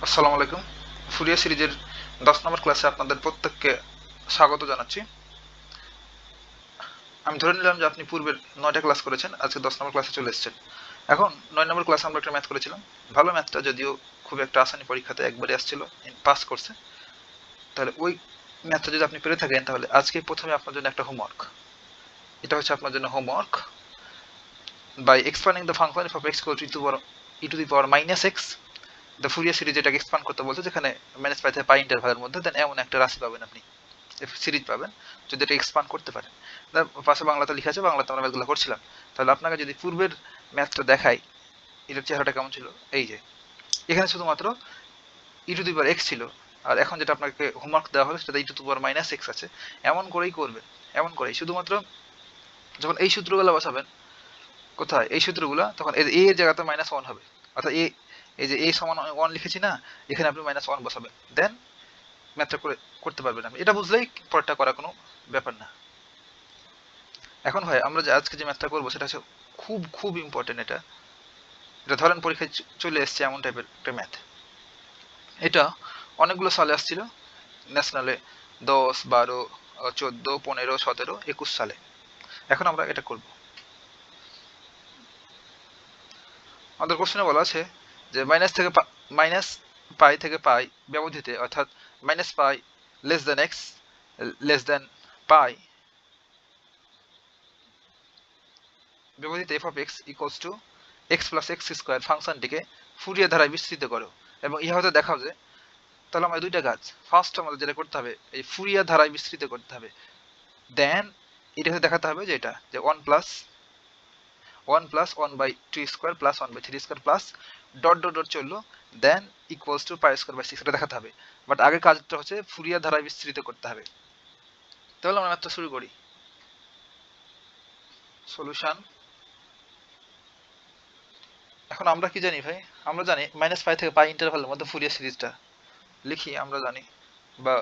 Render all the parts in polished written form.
আসসালামু আলাইকুম। ফুরিয়ার সিরিজের 10 নম্বর ক্লাসে আপনাদের প্রত্যেককে স্বাগত জানাচ্ছি। আমি ধরে নিলাম যে আপনি পূর্বের 9টা ক্লাস করেছেন, আজকে 10 নম্বর ক্লাসে চলে এসেছেন। এখন 9 নম্বর ক্লাসে আমরা একটা ম্যাথ করেছিলাম। ভালো ম্যাথটা, যদিও খুব একটা আসানি, পরীক্ষাতে একবারে আসছিল, পাস করছে। তাহলে ওই ম্যাথটা যদি আপনি পেরে থাকেন, তাহলে আজকে প্রথমে আপনার জন্য একটা হোমওয়ার্ক। এটা হচ্ছে আপনার জন্য homework. By expanding the function f of x equal to e to the power minus x, the Fourier series এটাকে এক্সপ্যান্ড করতে বলছে, যেখানে মাইনাস পাই থেকে পাই ইন্টারভালের মধ্যে দেন এমন একটা রাশি পাবেন আপনি, সিরিজ পাবেন, যদি এটা এক্সপ্যান্ড করতে পারেন। পাশে বাংলাতে লিখা আছে, বাংলাতে আমরা ম্যাথগুলো করছিলাম। তাহলে আপনাকে যদি পূর্বের ম্যাথটা দেখাই, এটার চেহারাটা কেমন ছিল, এই যে এখানে শুধুমাত্র ই টু দি পাওয়ার এক্স ছিল, আর এখন যেটা আপনাকে হোমওয়ার্ক দেওয়া হলো সেটা e to the power minus x আছে। এমন করেই করবেন, এমন করেই শুধুমাত্র যখন এই সূত্রগুলো বসাবেন, কোথায় এই সূত্রগুলো, তখন এ এর জায়গাতে মাইনাস ওয়ান হবে। অর্থাৎ এই যে এ সমান ওয়ান লিখেছি না, এখানে আপনি মাইনাস ওয়ান বসাবেন, দেন ম্যাথটা করতে পারবেন আপনি। এটা বুঝলেই পরেরটা করা কোনো ব্যাপার না। এখন ভাই, আমরা যে আজকে যে ম্যাথটা করবো সেটা হচ্ছে খুব খুব ইম্পর্টেন্ট। এটা এটা ধরেন পরীক্ষায় চলে এসছে এমন টাইপের একটা ম্যাথ। এটা অনেকগুলো সালে আসছিল, ন্যাশনালে 10, 12, 14, 15, 17, 21 সালে। এখন আমরা এটা করব। আমাদের কোশ্চেনে বলা আছে যে মাইনাস পাই থেকে পাই ব্যবধিতে, অর্থাৎ minus pi less than x less than pi ব্যবধিতে f of x equals to x plus x square ফাংশনটিকে ফুরিয়ার ধারায় বিস্তৃত করো এবং ইহাতে দেখাও যে। তাহলে আমাদের দুইটা কাজ। ফার্স্ট আমাদের যেটা করতে হবে, এই ফুরিয়ার ধারায় বিস্তৃত করতে হবে। দেন এটা দেখাতে হবে যে এটা যে 1 plus 1/2 square plus 1/3 square plus dot dot dot চললো, then equals to pi square by 6, এটা দেখাতে হবে। বাট আগে কাজটা হচ্ছে ফুরিয়ার ধারায় বিস্তৃত করতে হবে। তাহলে আমরা ম্যাথটা শুরু করি। সলিউশন। এখন আমরা কি জানি ভাই? আমরা জানি মাইনাস পাই থেকে পাই ইন্টারভালের মধ্যে ফুরিয়ার সিরিজটা লিখি, আমরা জানি, বা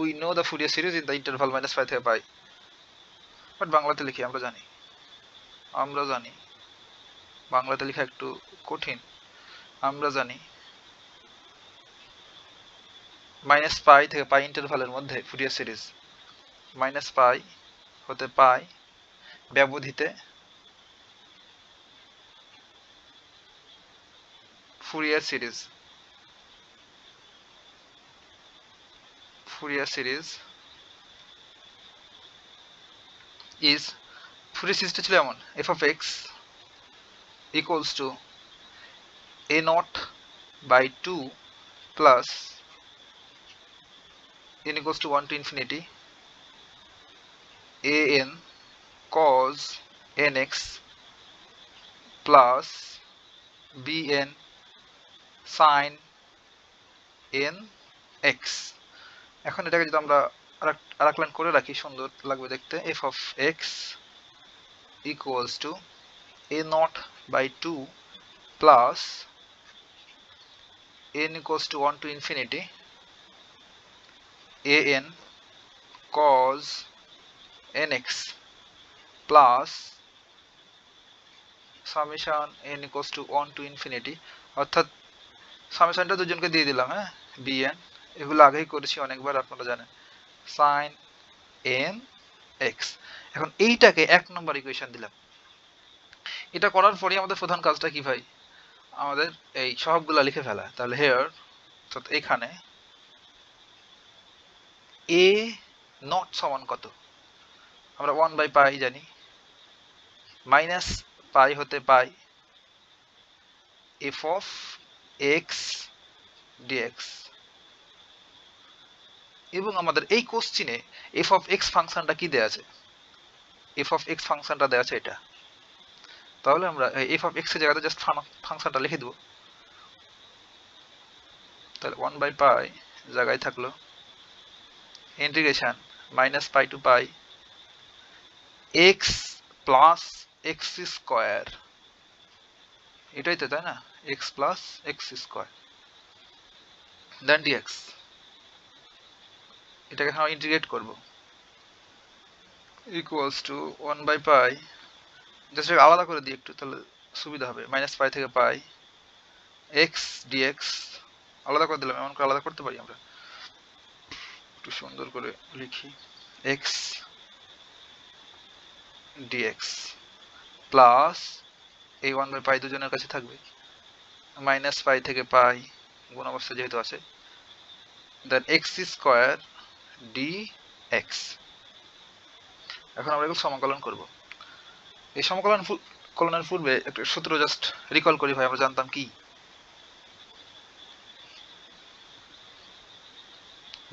we know the Fourier series in the interval minus pi থেকে পাই। বাট বাংলাতে লিখি, আমরা জানি বাংলাতে লেখা একটু কঠিন। আমরা জানি মাইনাস পাই থেকে পাই ইন্টারভালের মধ্যে ফুরিয়ার সিরিজ মাইনাস পাই হতে পাই ব্যবধিতে ফুরিয়ার সিরিজ ইজ, ফুরিয়ার সিরিজটা ছিল এমন, f of x equals to a naught by 2 plus n equals to 1 to infinity an cos nx plus bn sin nx। এখন এটাকে যদি আমরা আরেক লাইন করে রাখি, সুন্দর লাগবে দেখতে। f of x equals to a naught by 2 plus n equals to 1 to infinity an cos nx plus summation n equals to 1 to infinity, অর্থাৎ সামেশনটা দুজনকে দিয়ে দিলাম, হ্যাঁ, bn, এগুলো আগেই করেছি অনেকবার, আপনারা জানেন, sin nx। এখন এইটাকে 1 নম্বর ইকুয়েশন দিলাম। এটা করার পরে আমাদের প্রধান কাজটা কি ভাই? আমাদের এই সহগগুলা লিখে ফেলা। তাহলে হেয়ার, অর্থাৎ এখানে a নট সমান কত? আমরা 1 বাই পাই জানি, মাইনাস পাই হতে পাই এফ অফ এক্স ডিএক্স, এবং আমাদের এই কোশ্চিনে এফ অফ এক্স ফাংশনটা কি দেয়া আছে? এফ অফ এক্স ফাংশনটা দেয়া আছে এটা। তাহলে আমরা এফ অফ এক্স এর জায়গাতে জাস্ট ফাংশনটা লিখে দেব। তাহলে 1 বাই পাই জায়গায় থাকলো integration minus pi to pi x plus x square, এটাই তো, তাই না? X plus x square then dx. এটাকে এখন ইন্টিগ্রেট করব, equals to 1 by pi, just আলাদা করে দিই একটু, তাহলে সুবিধা হবে। মাইনাস পাই থেকে পাই এক্স ডিএক্স আলাদা করে দিলাম, এমন করে আলাদা করতে পারি আমরা। একটু সুন্দর করে লিখি, এক্স ডিএক্স প্লাস এই 1/π দুজনের কাছে থাকবে, -π থেকে পাই গুণ অবস্থা যেহেতু আছে, দেন এক্স স্কোয়ার ডিএক্স। এখন আমরা এগুলো সমাকলন করব। এই সমাকলনের পূর্বে একটা সূত্র জাস্ট রিকল করি ভাই, আমরা জানতাম কি,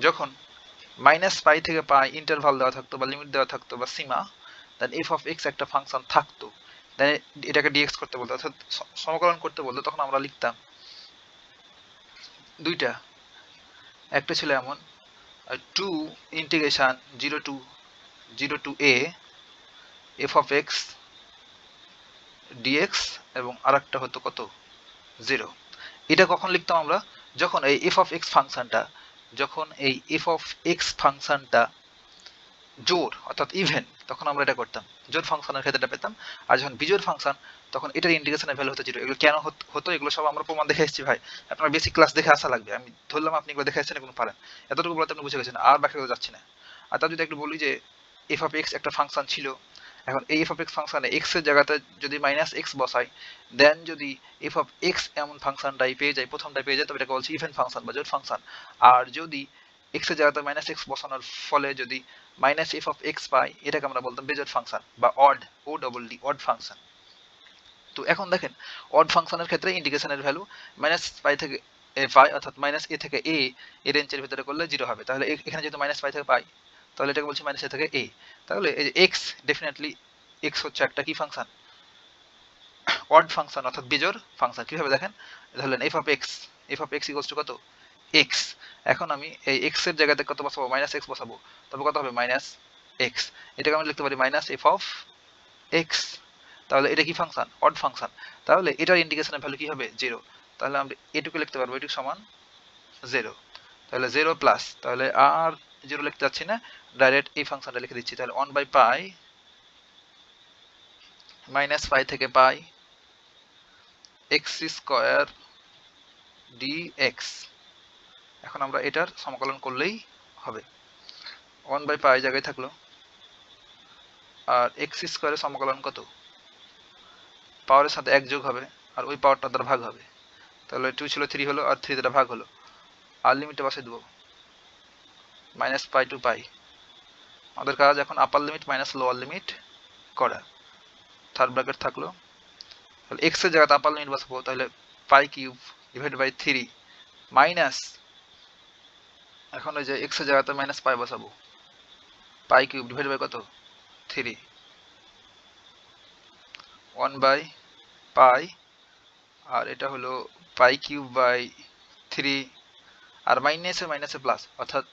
যখন -π থেকে পাই ইন্টারভাল দেওয়া থাকতো বা লিমিট দেওয়া থাকতো বা সীমা, দেন এফ অফ এক্স একটা ফাংশন থাকতো, দেন এটাকে ডিএক্স করতে বলতো অর্থাৎ সমাকলন করতে বলতো, তখন আমরা লিখতাম দুইটা, একটা ছিল এমন 2 integration 0 to a f of x dx, এবং আরেকটা হতো কত 0। এটা কখন লিখতাম আমরা, যখন এই এফ অফ এক্স ফাংশনটা, যখন এই এফ অফ এক্স ফাংশনটা জোড় অর্থাৎ ইভেন, তখন আমরা এটা করতাম, জোড় ফাংশনের ক্ষেত্রে এটা পেতাম। আর যখন বিজোড় ফাংশন, তখন এটার ইন্টিগ্রেশনের ভ্যালু হতো 0। এগুলো কেন হতো, এগুলো সব আমরা প্রমাণ দেখে এসেছি ভাই, আপনার বেসিক ক্লাস দেখে আসা লাগবে। আমি ধরলাম আপনি এগুলো দেখে এসেছেন, এগুলো পারেন, এতটুকু বলতে আপনি বুঝে গেছেন, আর বাকি যাচ্ছি না। আর তার যদি একটু বলি যে এফ অফ এক্স একটা ফাংশন ছিল, এখন এই এফ অফ এক্স ফাংশনে এক্স এর জায়গাতে যদি -x বসাই, দেন যদি এফ অফ এক্স এমন ফাংশনটাই পেয়ে যায়, প্রথমটাই পেয়ে যায়, তবে এটাকে বলছি ইভেন ফাংশন বা জোড় ফাংশন। আর যদি এক্স এর জায়গাতে -x বসানোর ফলে যদি -f অফ এক্স পাই, এটাকে আমরা বলতাম বেজোড় ফাংশন বা অড, ও ডবল ডি, অড ফাংশন। তো এখন দেখেন, অড ফাংশনের ক্ষেত্রে ইন্টিগ্রেশনের ভ্যালু -π থেকে পাই, অর্থাৎ -a থেকে a এর রেঞ্জের ভিতরে করলে 0 হবে। তাহলে এখানে যেহেতু -π থেকে পাই, তাহলে এটাকে বলছি -a থেকে a। তাহলে এই যে এক্স, ডেফিনেটলি এক্স হচ্ছে একটা কি ফাংশন, অড ফাংশন অর্থাৎ বিজোড় ফাংশন। কিভাবে দেখেন, ধরলেন F of x equals to কত এক্স। এখন আমি এই এক্স এর জায়গাতে কত বসাবো, -x বসাবো, তবে কত হবে -x। এটাকে আমি লিখতে পারি -f অফ এক্স। তাহলে এটা কি ফাংশন, অড ফাংশন। তাহলে এটার ইন্টিগ্রেশনের ভ্যালু কি হবে 0। তাহলে আমরা এটুকু লিখতে পারবো, এটুকু সমান 0। তাহলে 0 প্লাস, তাহলে আর 0 লিখতে যাচ্ছি না, ডাইরেক্ট এই ফাংশনটা লিখে দিচ্ছি। তাহলে 1/π -π থেকে পাই এক্স স্কোয়ার ডিএক্স। এখন আমরা এটার সমাকলন করলেই হবে, 1/π জায়গায় থাকলো, আর এক্স স্কোয়ারের সমাকলন কত, পাওয়ারের সাথে 1 যোগ হবে, আর ওই পাওয়ারটা দ্বারা ভাগ হবে। তাহলে 2 ছিল 3 হলো, আর 3 দ্বারা ভাগ হলো, আর লিমিটে বসে দেবো -π to π। আমাদের কাজ এখন আপার লিমিট মাইনাস লোয়ার লিমিট করা। থার্ড ব্র্যাকেট থাকলো, তাহলে এক্স এর জায়গাতে আপার লিমিট বসাবো, তাহলে π³ ডিভাইড বাই 3 মাইনাস, এখন ওই যে এক্স এর জায়গাতে -π বসাবো, π³ ডিভাইড বাই কত 3, 1/π, আর এটা হলো π³ বাই 3, আর মাইনাসে মাইনাসে প্লাস, অর্থাৎ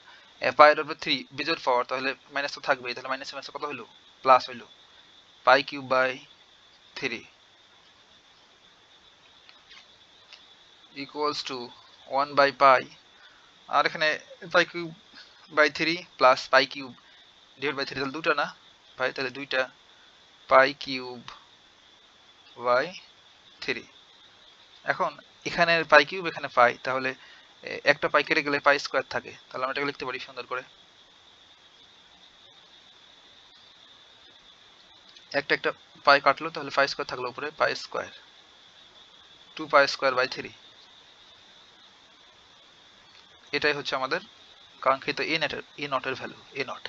পায়ের উপর 3 বিজোড় পাওয়ার, তাহলে মাইনাস তো থাকবেই, তাহলে মাইনাসে মাইনাসে কত হলো প্লাস হইলো, π³ বাই 3 ইকুয়ালস টু 1/π, আর এখানে π³ বাই 3 প্লাস π³ ডিভাইড বাই 3, তাহলে দুটো না ভাই, তাহলে দুইটা π³ বাই 3। এখন এখানে π³ এখানে পাই, তাহলে একটা পাই কেটে গেলে পাই স্কোয়ার থাকে, তাহলে আমরা এটাকে লিখতে পারি সুন্দর করে, একটা পাই কাটলো, তাহলে পাই স্কোয়ার থাকলো উপরে, পাই স্কোয়ার 2π² বাই 3। এটাই হচ্ছে আমাদের কাঙ্ক্ষিত এ নটের ভ্যালু, এ নট।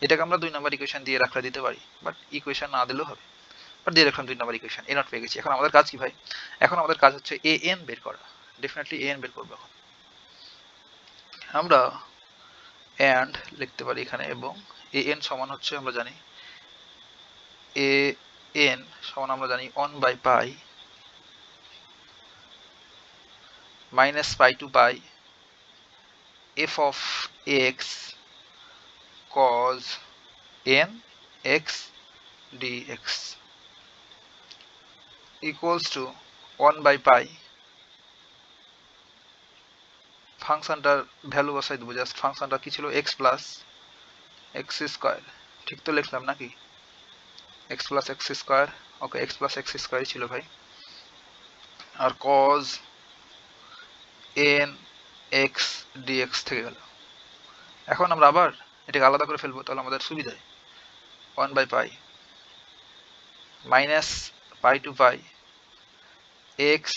এটাকে আমরা 2 নম্বর ইকুয়েশন দিয়ে রাখলে দিতে পারি, বাট ইকুয়েশন না দিলেও হবে, বাট দিয়ে রাখলাম 2 নম্বর ইকুয়েশন, এ নট পেয়ে গেছি। এখন আমাদের কাজ কি ভাই, এখন আমাদের কাজ হচ্ছে এ এন বের করা, ডেফিনেটলি এ এন বের করবো। এখন আমরা এন্ড লিখতে পারি এখানে, এবং এ এন সমান হচ্ছে আমরা জানি, এ এন সমান আমরা জানি 1/π -π to π f of x cos n x dx equals to 1/π, ফাংশনটার value বসাই দেবো, জাস্ট ফাংশনটা কি ছিল, x প্লাস এক্স স্কোয়ার, ঠিক তো লিখলাম নাকি, x প্লাস এক্স স্কোয়ার, ওকে x প্লাস এক্স স্কোয়ারই ছিল ভাই, আর cos n এক্স ডিএক্স থেকে গেল। এখন আমরা আবার এটাকে আলাদা করে ফেলবো, তাহলে আমাদের সুবিধায় 1/পাই minus pi to pi x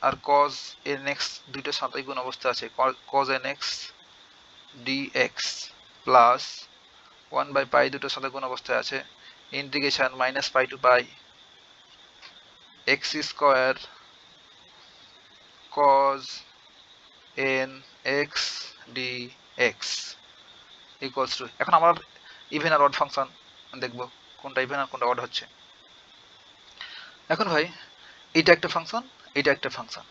আর কজ এন এক্স দুইটার সাথে গুণ অবস্থা আছে, cos n x dx plus 1/পাই দুটোর সাথে গুণ অবস্থায় আছে, integration minus pi to pi x square cos n x dx equals to. এখন আমার ইভেন আর অড ফাংশন দেখবো কোনটা ইভেন আর কোনটা অড হচ্ছে। এখন ভাই এটা একটা ফাংশন, এটা একটা ফাংশন।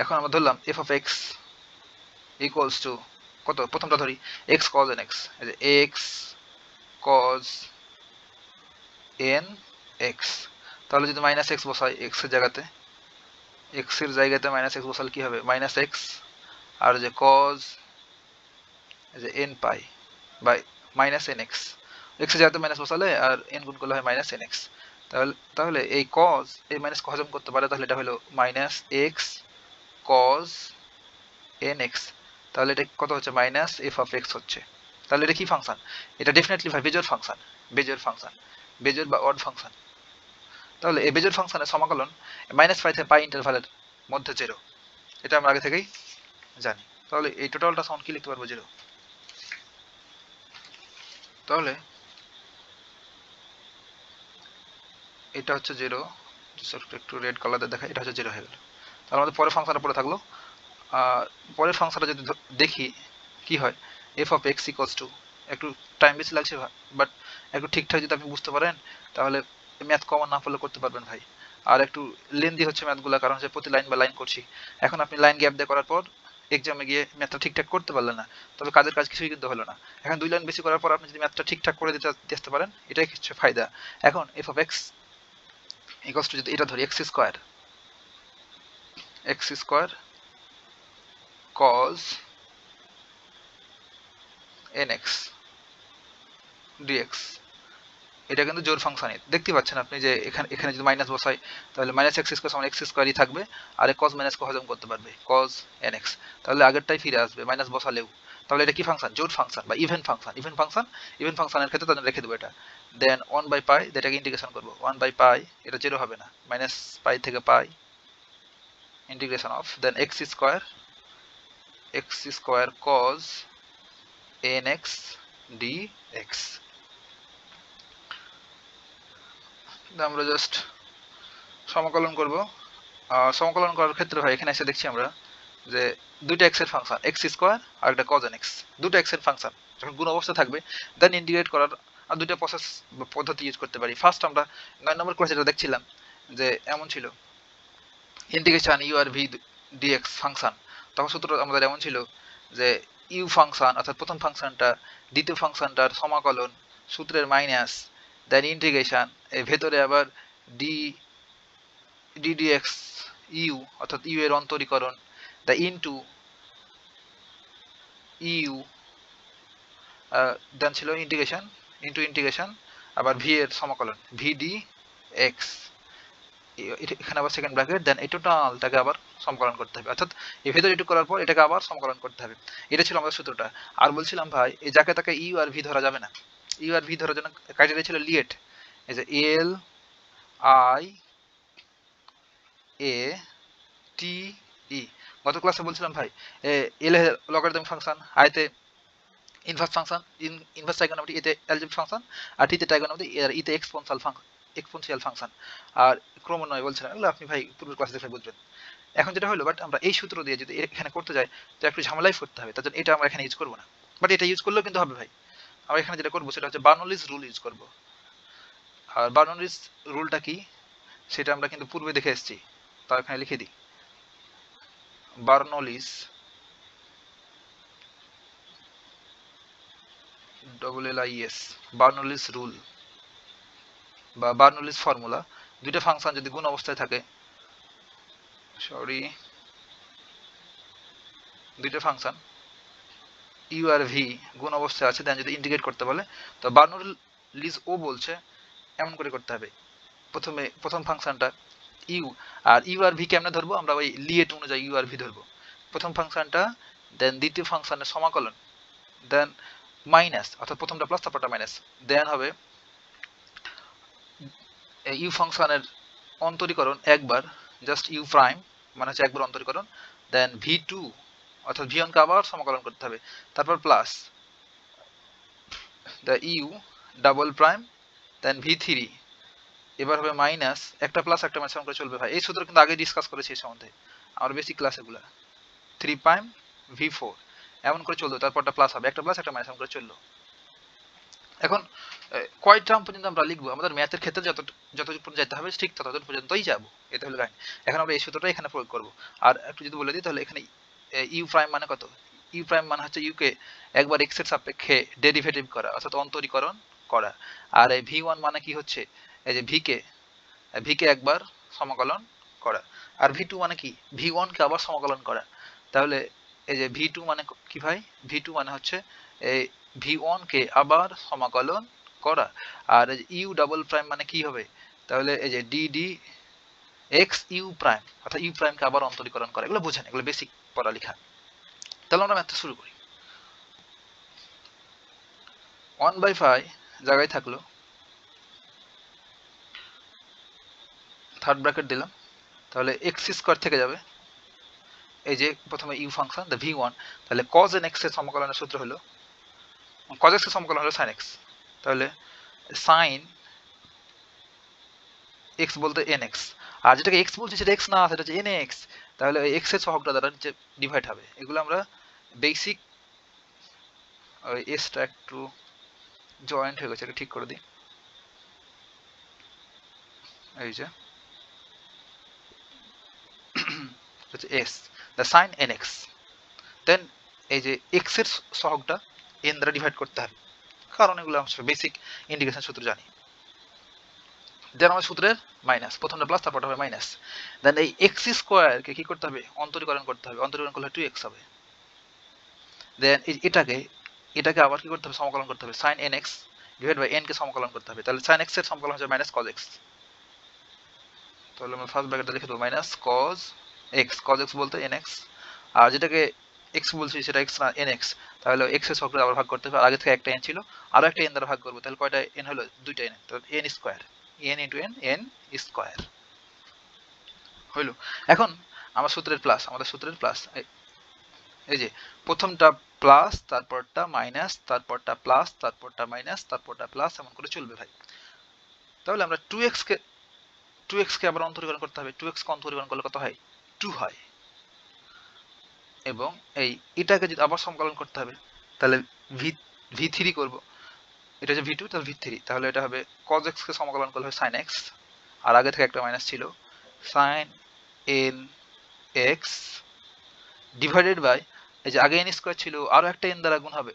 এখন আমরা ধরলাম f of x equals to কত, প্রথমটা ধরি x cos n x, x cos n x, তাহলে যদি মাইনাস এক্স বসাই এক্স এর জায়গাতে, এক্স এর জায়গাতে মাইনাস এক্স বসালে কি হবে মাইনাস এক্স, আর যে কজ যে n pi by minus n x, x এর জায়গাতে মাইনাস বসালে আর এন গুণ করলে হয় মাইনাস এন এক্স। তাহলে এই কজ এই মাইনাস হজম করতে পারে, তাহলে এটা হলো minus x cos n x, তাহলে এটা কত হচ্ছে মাইনাস এফ অফ এক্স হচ্ছে। তাহলে এটা কি ফাংশন, এটা ডেফিনেটলি ভাই বেজোড় ফাংশন, বেজোড় ফাংশন, বেজোড় বা অড ফাংশন। তাহলে এই বেজোড় ফাংশনের সমাকলন মাইনাস পাই থেকে পাই ইন্টারভালের মধ্যে 0, এটা আমরা আগে থেকেই জানি। তাহলে এই টোটালটা সমান কি লিখতে পারবো 0। তাহলে এটা হচ্ছে 0, একটু রেড কালারে দেখা, এটা হচ্ছে 0 হয়ে গেল। তার মধ্যে পরের ফাংশনটা পড়ে থাকলো, আর পরের ফাংশনটা যদি দেখি কি হয়, F of x equals two, একটু টাইম বেশি লাগছে বাট একটু ঠিকঠাক যদি আপনি বুঝতে পারেন তাহলে ম্যাথ কমন না পড়লে করতে পারবেন ভাই। আর একটু লেন্দি হচ্ছে ম্যাথগুলো, কারণ হচ্ছে প্রতি লাইন বা লাইন করছি। এখন আপনি লাইন গ্যাপ দিয়ে করার পর এক্সামে গিয়ে ম্যাথটা ঠিকঠাক করতে পারলেন না, তবে কাজের কাজ কিছুই কিন্তু হলো না। এখন 2 লাইন বেশি করার পর আপনি যদি ম্যাথটা ঠিকঠাক করে দিতে আসতে পারেন, এটাই হচ্ছে ফায়দা। এখন F of x equals two যদি এটা ধরি x square cos nx dx, এটা কিন্তু জোড় ফাংশন। দেখতে পাচ্ছেন আপনি যে এখানে যদি মাইনাস বসাই তাহলে মাইনাস এক্স স্কোয়ার সমান এক্স স্কোয়ারই থাকবে, আর cos মাইনাস হজম করতে পারবে cos nx, তাহলে আগেরটাই ফিরে আসবে মাইনাস বসালেও। তাহলে এটা কি ফাংশন, জোড় ফাংশন বা ইভেন ফাংশন। ইভেন ফাংশনের ক্ষেত্রে তাহলে রেখে দেবো এটা, দেন 1/পাই এটাকে ইন্টিগ্রেশন করবো, 1/পাই এটা 0 হবে না, মাইনাস পাই থেকে pi integration of then x square cos nx dx। আমরা জাস্ট সমাকলন করব। সমাকলন করার ক্ষেত্রে ভাই এখানে এসে দেখছি আমরা যে দুইটা এক্স এর ফাংশন এক্স স্কোয়ার আর একটা cos nx, দুটো এক্স এর ফাংশন যখন গুণ অবস্থা থাকবে দেন ইন্টিগ্রেট করার আর দুইটা প্রসেস পদ্ধতি ইউজ করতে পারি। ফার্স্ট আমরা 9 নম্বর ক্লাসে যেটা দেখছিলাম যে এমন ছিল ইন্টিগ্রেশন ইউ আর ভি ডিএক্স ফাংশন, তখন সূত্র আমাদের এমন ছিল যে ইউ ফাংশন অর্থাৎ প্রথম ফাংশনটা দ্বিতীয় ফাংশনটার সমাকলন সূত্রের মাইনাস দেন ইন্টিগ্রেশন এর ভেতরে আবার ডিডিএক্স ইউ অর্থাৎ ইউ এর অন্তরীকরণ দা ইনটু ইউ দেন ছিল ইন্টিগ্রেশন আবার ভি এর সমাকলন ভি ডি এক্স, এখানে আবার সেকেন্ড ব্র্যাকেট দেন এই টোটালটাকে আবার সমাকলন করতে হবে, অর্থাৎ এই ভেতরে এটুকু করার পর এটাকে আবার সমাকলন করতে হবে। এটা ছিল আমাদের সূত্রটা। আর বলছিলাম ভাই এই যাকে তাকে ইউ আর ভি ধরা যাবে না, ইউ আর ভি ধরার জন্য ক্রাইটেরিয়া ছিল লিয়েট, এই যে এল আই এ টি ই। গত ক্লাসে বলছিলাম ভাই এল এ লগারিদমিক ফাংশন, আইতে ইনভার্স ফাংশন, ইনভার্স ট্রাইগোনোমেট্রি, এতে অ্যালজেব্রিক ফাংশন, আর টিতে ট্রাইগোনোমেট্রি, আর ইতে এক্সপোনেনশিয়াল ফাংশন, আর ক্রমোন্বয় বলছিলাম। এগুলো আপনি ভাই পূর্বের ক্লাসে দেখে বুঝবেন। এখন যেটা হলো বাট আমরা এই সূত্র দিয়ে যদি এখানে করতে যাই তো একটু ঝামেলাই করতে হবে, তার জন্য এটা আমরা এখানে ইউজ করবো না, বাট এটা ইউজ করলেও কিন্তু হবে ভাই। আমরা এখানে যেটা করবো সেটা হচ্ছে বার্নৌলিস রুল ইউজ করবো। আর বার্নৌলিস রুলটা কি সেটা আমরা কিন্তু পূর্বে দেখে এসেছি, তা এখানে লিখে দিই বার্নৌলিস LLIS বার্নৌলিস রুল বা বার্নৌলিস ফর্মুলা। দুইটা ফাংশন যদি গুণ অবস্থায় থাকে, দুইটা ফাংশন ইউ আর ভি গুণ অবস্থায় আছে দেন যদি ইন্টিগ্রেট করতে বলে তো বার্নৌলিস ও বলছে এমন করে করতে হবে। প্রথম ফাংশনটা ইউ, আর ইউ আর ভি কেমনে ধরবো আমরা ওই লিয়েট অনুযায়ী ইউ আর ভি ধরবো। প্রথম ফাংশনটা দেন দ্বিতীয় ফাংশনের সমাকলন, দেন মাইনাস, অর্থাৎ প্রথমটা প্লাস তারপরটা মাইনাস, দেন হবে ইউ ফাংশনের অন্তরীকরণ একবার, জাস্ট ইউ প্রাইম মানে হচ্ছে একবার অন্তরীকরণ, দেন v2 অর্থাৎ v1 কে আবার সমাকলন করতে হবে, তারপর plus the u double prime, then v3, এবার হবে মাইনাস, একটা প্লাস একটা মাইনাস করে চলবে ভাই। এই সূত্র কিন্তু আগে ডিসকাস করেছি এই সম্বন্ধে আমার বেসিক ক্লাস এগুলা। 3 প্রাইম v4 এমন করে চলতো, তারপরটা প্লাস হবে, একটা প্লাস একটা মাইনাস এমন করে চললো। এখন কয় টার্ম পর্যন্ত আমরা লিখবো, আমাদের ম্যাথের ক্ষেত্রে যতটুকু পর্যন্ত যেতে হবে ঠিক ততটুকু পর্যন্তই যাবো, এটা হলো কাহিনী। এখন আমরা এই সূত্রটা এখানে প্রয়োগ করবো। আর একটু যদি বলে দিই তাহলে এখানে ইউ প্রাইম মানে কত, ইউ প্রাইম মানে হচ্ছে ইউকে একবার এক্স এর সাপেক্ষে ডেরিভেটিভ করা অর্থাৎ অন্তরীকরণ করা। আর এই ভি1 মানে কি হচ্ছে, এই যে ভিকে একবার সমাকলন করা। আর ভি2 মানে কি, ভি1 কে আবার সমাকলন করা। তাহলে এই যে ভি2 মানে কি ভাই, ভি2 মানে হচ্ছে এই ভি1 কে আবার সমাকলন করা। আর ইউ ডাবল প্রাইম মানে কি হবে, তাহলে এই যে ডিডি এক্স ইউ প্রাইম অর্থাৎ ইউ প্রাইম কে আবার অন্তরীকরণ করা। এগুলো বোঝেন, এগুলো বেসিক পড়ালেখা। তাহলে আমরা ম্যাথটা শুরু করি। 1/5 জায়গায় থাকলো, থার্ড ব্র্যাকেট দিলাম, তাহলে এক্স স্কোয়ার থেকে যাবে, এই যে প্রথমে ইউ ফাংশন দ্য v1, তাহলে cos n x এর সমাকলনের সূত্র হলো, cos x এর সমাকলন হলো sin x, তাহলে sin x বলতে nx, আর যেটাকে x বলছি সেটা x না, সেটা হচ্ছে nx, তাহলে ওই x এর সহগটা দ্বারা নিচে ডিভাইড হবে। এগুলো আমরা বেসিক, ওই এসটা একটু জয়েন্ট হয়ে গেছে, এটা ঠিক করে দিই, এই যে হচ্ছে s দ্য sin nx, দেন এই যে x এর সহগটা n দ্বারা ডিভাইড করতে হবে, কারণ এগুলো আমরা বেসিক ইন্টিগ্রেশন সূত্র জানি। দেন আমার সূত্রের মাইনাস, প্রথমটা প্লাস তারপরটা হবে মাইনাস, দেন এই এক্স স্কোয়ারকে কি করতে হবে, অন্তরীকরণ করতে হবে, অন্তরীকরণ করলে 2x হবে। দেন এটাকে আবার কি করতে হবে, সমাকলন করতে হবে, sin nx divide by n কে সমাকলন করতে হবে, তাহলে sin x এর সমাকলন হচ্ছে মাইনাস cos x, তাহলে আমরা ফার্স্ট ব্র্যাকেটে লিখে দেবো মাইনাস cos x বলতে nx, আর যেটাকে x বলছি সেটা x না nx, তাহলে x এর সহগটা আবার ভাগ করতে হবে, আর আগে থেকে একটা n ছিল, আরো একটা n দ্বারা ভাগ করব, তাহলে কয়টা n হলো, দুইটা n, তাহলে n square, n into n square হইল। এখন আমার সূত্রের প্লাস, আমাদের সূত্রের প্লাস, এই যে প্রথমটা প্লাস তারপরটা মাইনাস তারপরটা প্লাস তারপরটা মাইনাস তারপরটা প্লাস এমন করে চলবে ভাই। তাহলে আমরা 2x কে আবার অন্তরীকরণ করতে হবে, 2x কে অন্তরীকরণ করলে কত হয়, 2 হয়, এবং এটাকে যদি আবার সমাকলন করতে হবে তাহলে v3 করব, এটা যে v2 তাহলে v3, তাহলে এটা হবে cos x কে সমাকলন করলে হয় sin x, আর আগে থেকে একটা মাইনাস ছিল sin nx ডিভাইডেড বাই, এই যে আগে n স্কয়ার ছিল আরো একটা n দ্বারা গুণ হবে,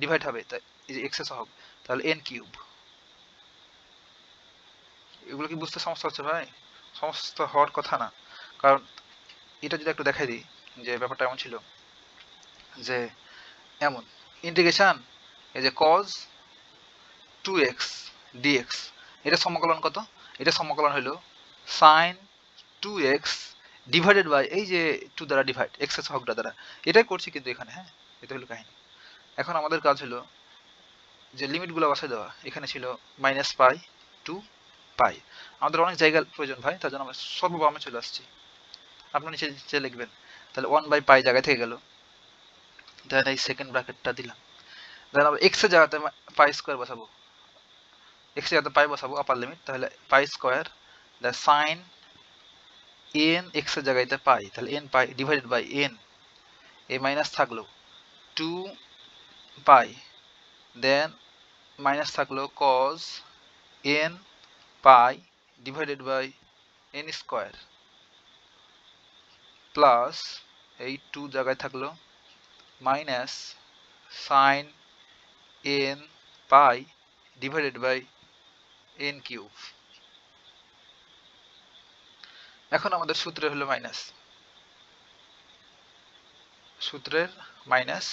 ডিভাইড হবে, তাই এই যে x এর সহগ, তাহলে n কিউব। এগুলো কি বুঝতে সমস্যা হচ্ছে ভাই? সমস্যা হওয়ার কথা না, কারণ এটা যদি একটু দেখাই দিই যে ব্যাপারটা এমন ছিল যে এমন ইন্টিগ্রেশন, এই যে cos 2x dx, এটা সমাকলন কত, এটা সমাকলন হলো sin 2x ডিভাইডেড বাই এই যে 2 দ্বারা ডিভাইড x এর সহগটা দ্বারা, এটাই করছি কিন্তু এখানে, হ্যাঁ এটা হলো কাহিনী। এখন আমাদের কাজ হলো যে লিমিটগুলো বসায় দেওয়া, এখানে ছিল মাইনাস পাই টু পাই, আমাদের অনেক জায়গার প্রয়োজন ভাই, তার জন্য আমরা সর্ববামে চলে আসছি, আপনার নিচে লিখবেন, তাহলে 1/পাই জায়গা থেকে গেল, দেন এই সেকেন্ড ব্র্যাকেটটা দিলাম, দেন আমরা x এর জায়গাতে পাই স্কয়ার বসাবো, x এর জায়গাতে পাই বসাবো আপার লিমিট, তাহলে pi square the sine n x এর জায়গাতে পাই, তাহলে n pi divided by n, এই মাইনাস থাকলো 2 পাই, দেন মাইনাস থাকলো cos n pi divided by n square, plus এই 2 জায়গায় থাকলো minus sin n pi divided by n cube. এখন আমাদের সূত্রে হলো মাইনাস, সূত্রের মাইনাস,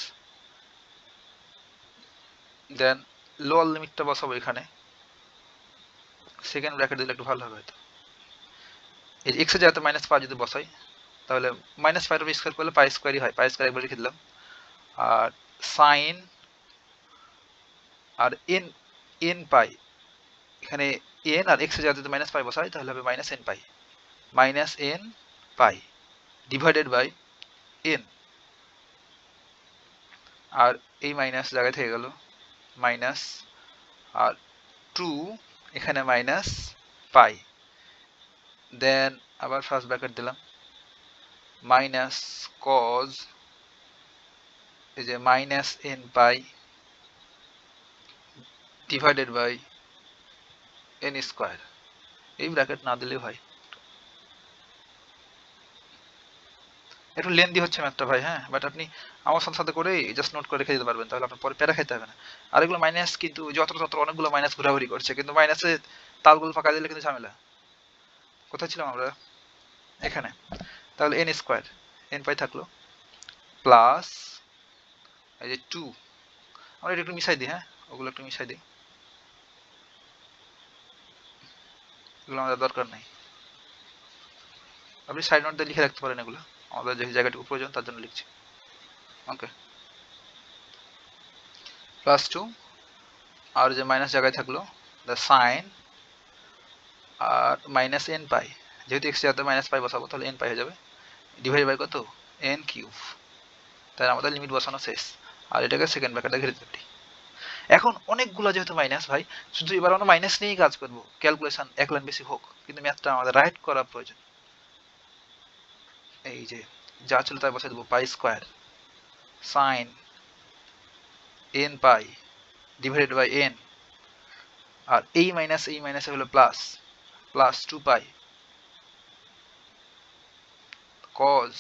দেন লোয়ার লিমিটটা বসাবো এখানে, সেকেন্ড ব্র্যাকেট দিলে একটু ভালো হবে হয়তো, এই যে x এর জায়গাতে মাইনাস পাই যদি বসাই তাহলে মাইনাস পাই স্কয়ার করলে পাই স্কয়ারই হয়, পাই স্কয়ার একবার লিখে দিলাম, আর সাইন আর এন পাই, এখানে এন আর এক্স এর জায়গায় যদি মাইনাস পাই বসাই তাহলে হবে minus n pi, minus n pi divided by n. আর এই মাইনাস জায়গায় থেকে গেল মাইনাস, আর 2 এখানে মাইনাস পাই, দেন আবার ফার্স্ট ব্র্যাকেট দিলাম মাইনাস কজ এই যে minus n pi divided by n square. এই ব্র্যাকেট না দিলেও হয়, একটু লেন্দি হচ্ছে ম্যাথটা ভাই, হ্যাঁ, বাট আপনি আমার সাথে সাথে করে জাস্ট নোট করে রেখে দিতে পারবেন, তাহলে আপনার পরে প্যারা খেতে হবে না। আর এগুলো মাইনাস কিন্তু যত্র তত্র অনেকগুলো মাইনাস ঘোরাঘুরি করছে, কিন্তু মাইনাসে তালগুলো ফাঁকা দিলে কিন্তু ঝামেলা। কোথায় ছিলাম আমরা? এখানে। তাহলে এন স্কোয়ার, এন পাই থাকলো প্লাস এই যে 2, আমরা এটা একটু মিশাই দিই, হ্যাঁ ওগুলো একটু মিশাই দিই, এগুলো আমাদের দরকার নেই, আপনি সাইড নোট দিয়ে লিখে রাখতে পারেন, এগুলো আমাদের যে জায়গাটুকু প্রয়োজন তার জন্য লিখছি। ওকে, প্লাস 2 আর যে মাইনাস জায়গায় থাকলো দ্য সাইন আর মাইনাস এন পাই, যেহেতু এক্স জায়গাতে মাইনাস পাই বসাবো তাহলে এন পাই হয়ে যাবে ডিভাইড বাই কত এন কিউব, তাই আমাদের লিমিট বসানো শেষ। আর এটাকে সেকেন্ড ব্র্যাকেটে ঘিরে দিতে। এখন অনেকগুলো যেহেতু মাইনাস ভাই, শুধু এবার আমরা মাইনাস নিয়েই কাজ করবো, ক্যালকুলেশন এক লাইন বেশি হোক, কিন্তু ম্যাথটা আমাদের রাইট করা প্রয়োজন। এই যে যা ছিল তাই বসাই দেবো, pi square sine n pi divided by n, আর এই মাইনাসে হলো plus, plus 2 pi cos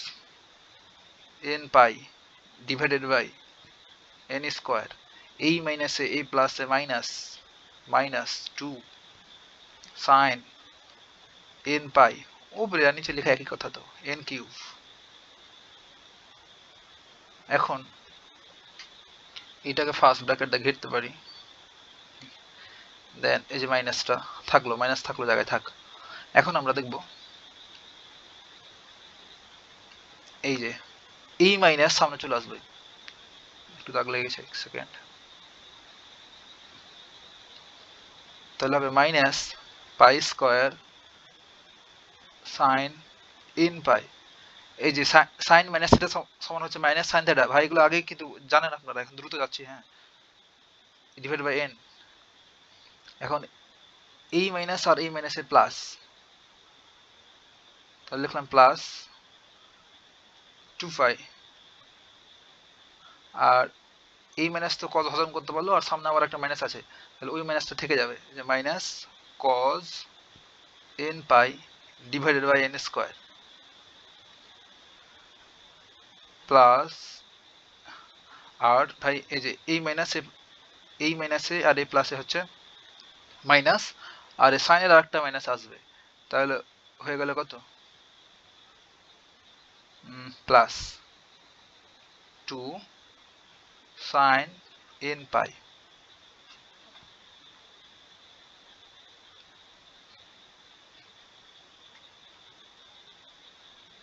n pi divided by n square, এই মাইনাসে এই প্লাসে minus, minus 2 sine n pi, উপরে আর নিচে লেখা একই কথা তো, এন কিউব। এখন এটাকে ফার্স্ট ব্র্যাকেটটা ঘিরতে পারি, দেন এই যে মাইনাসটা থাকলো, মাইনাস থাকলো জায়গায় থাক। এখন আমরা দেখব এই যে এই মাইনাস সামনে চলে আসবে, একটু দাগ লেগেছে, এক সেকেন্ড, তাহলে হবে minus pi square sine in pi, এই যে সাইন মাইনাস থিটা সমান হচ্ছে মাইনাস সাইন থিটা, ভাই এগুলো আগেই কিন্তু জানেন আপনারা, এখন দ্রুত যাচ্ছি, হ্যাঁ, ডিভাইড বাই এন। এখন এই মাইনাস আর এই মাইনাসের প্লাস, তাহলে লিখলাম প্লাস 2 পাই, আর এই মাইনাস তো কজ হজম করতে পারলো, আর সামনে আবার একটা মাইনাস আছে, তাহলে ওই মাইনাসটা থেকে যাবে, যে minus cos n pi divided by n square plus, আর ভাই এই যে এই মাইনাসে আর এই প্লাসে হচ্ছে মাইনাস, আর এই সাইনের আর একটা মাইনাস আসবে, তাহলে হয়ে গেল কত প্লাস 2 সাইন এন পাই।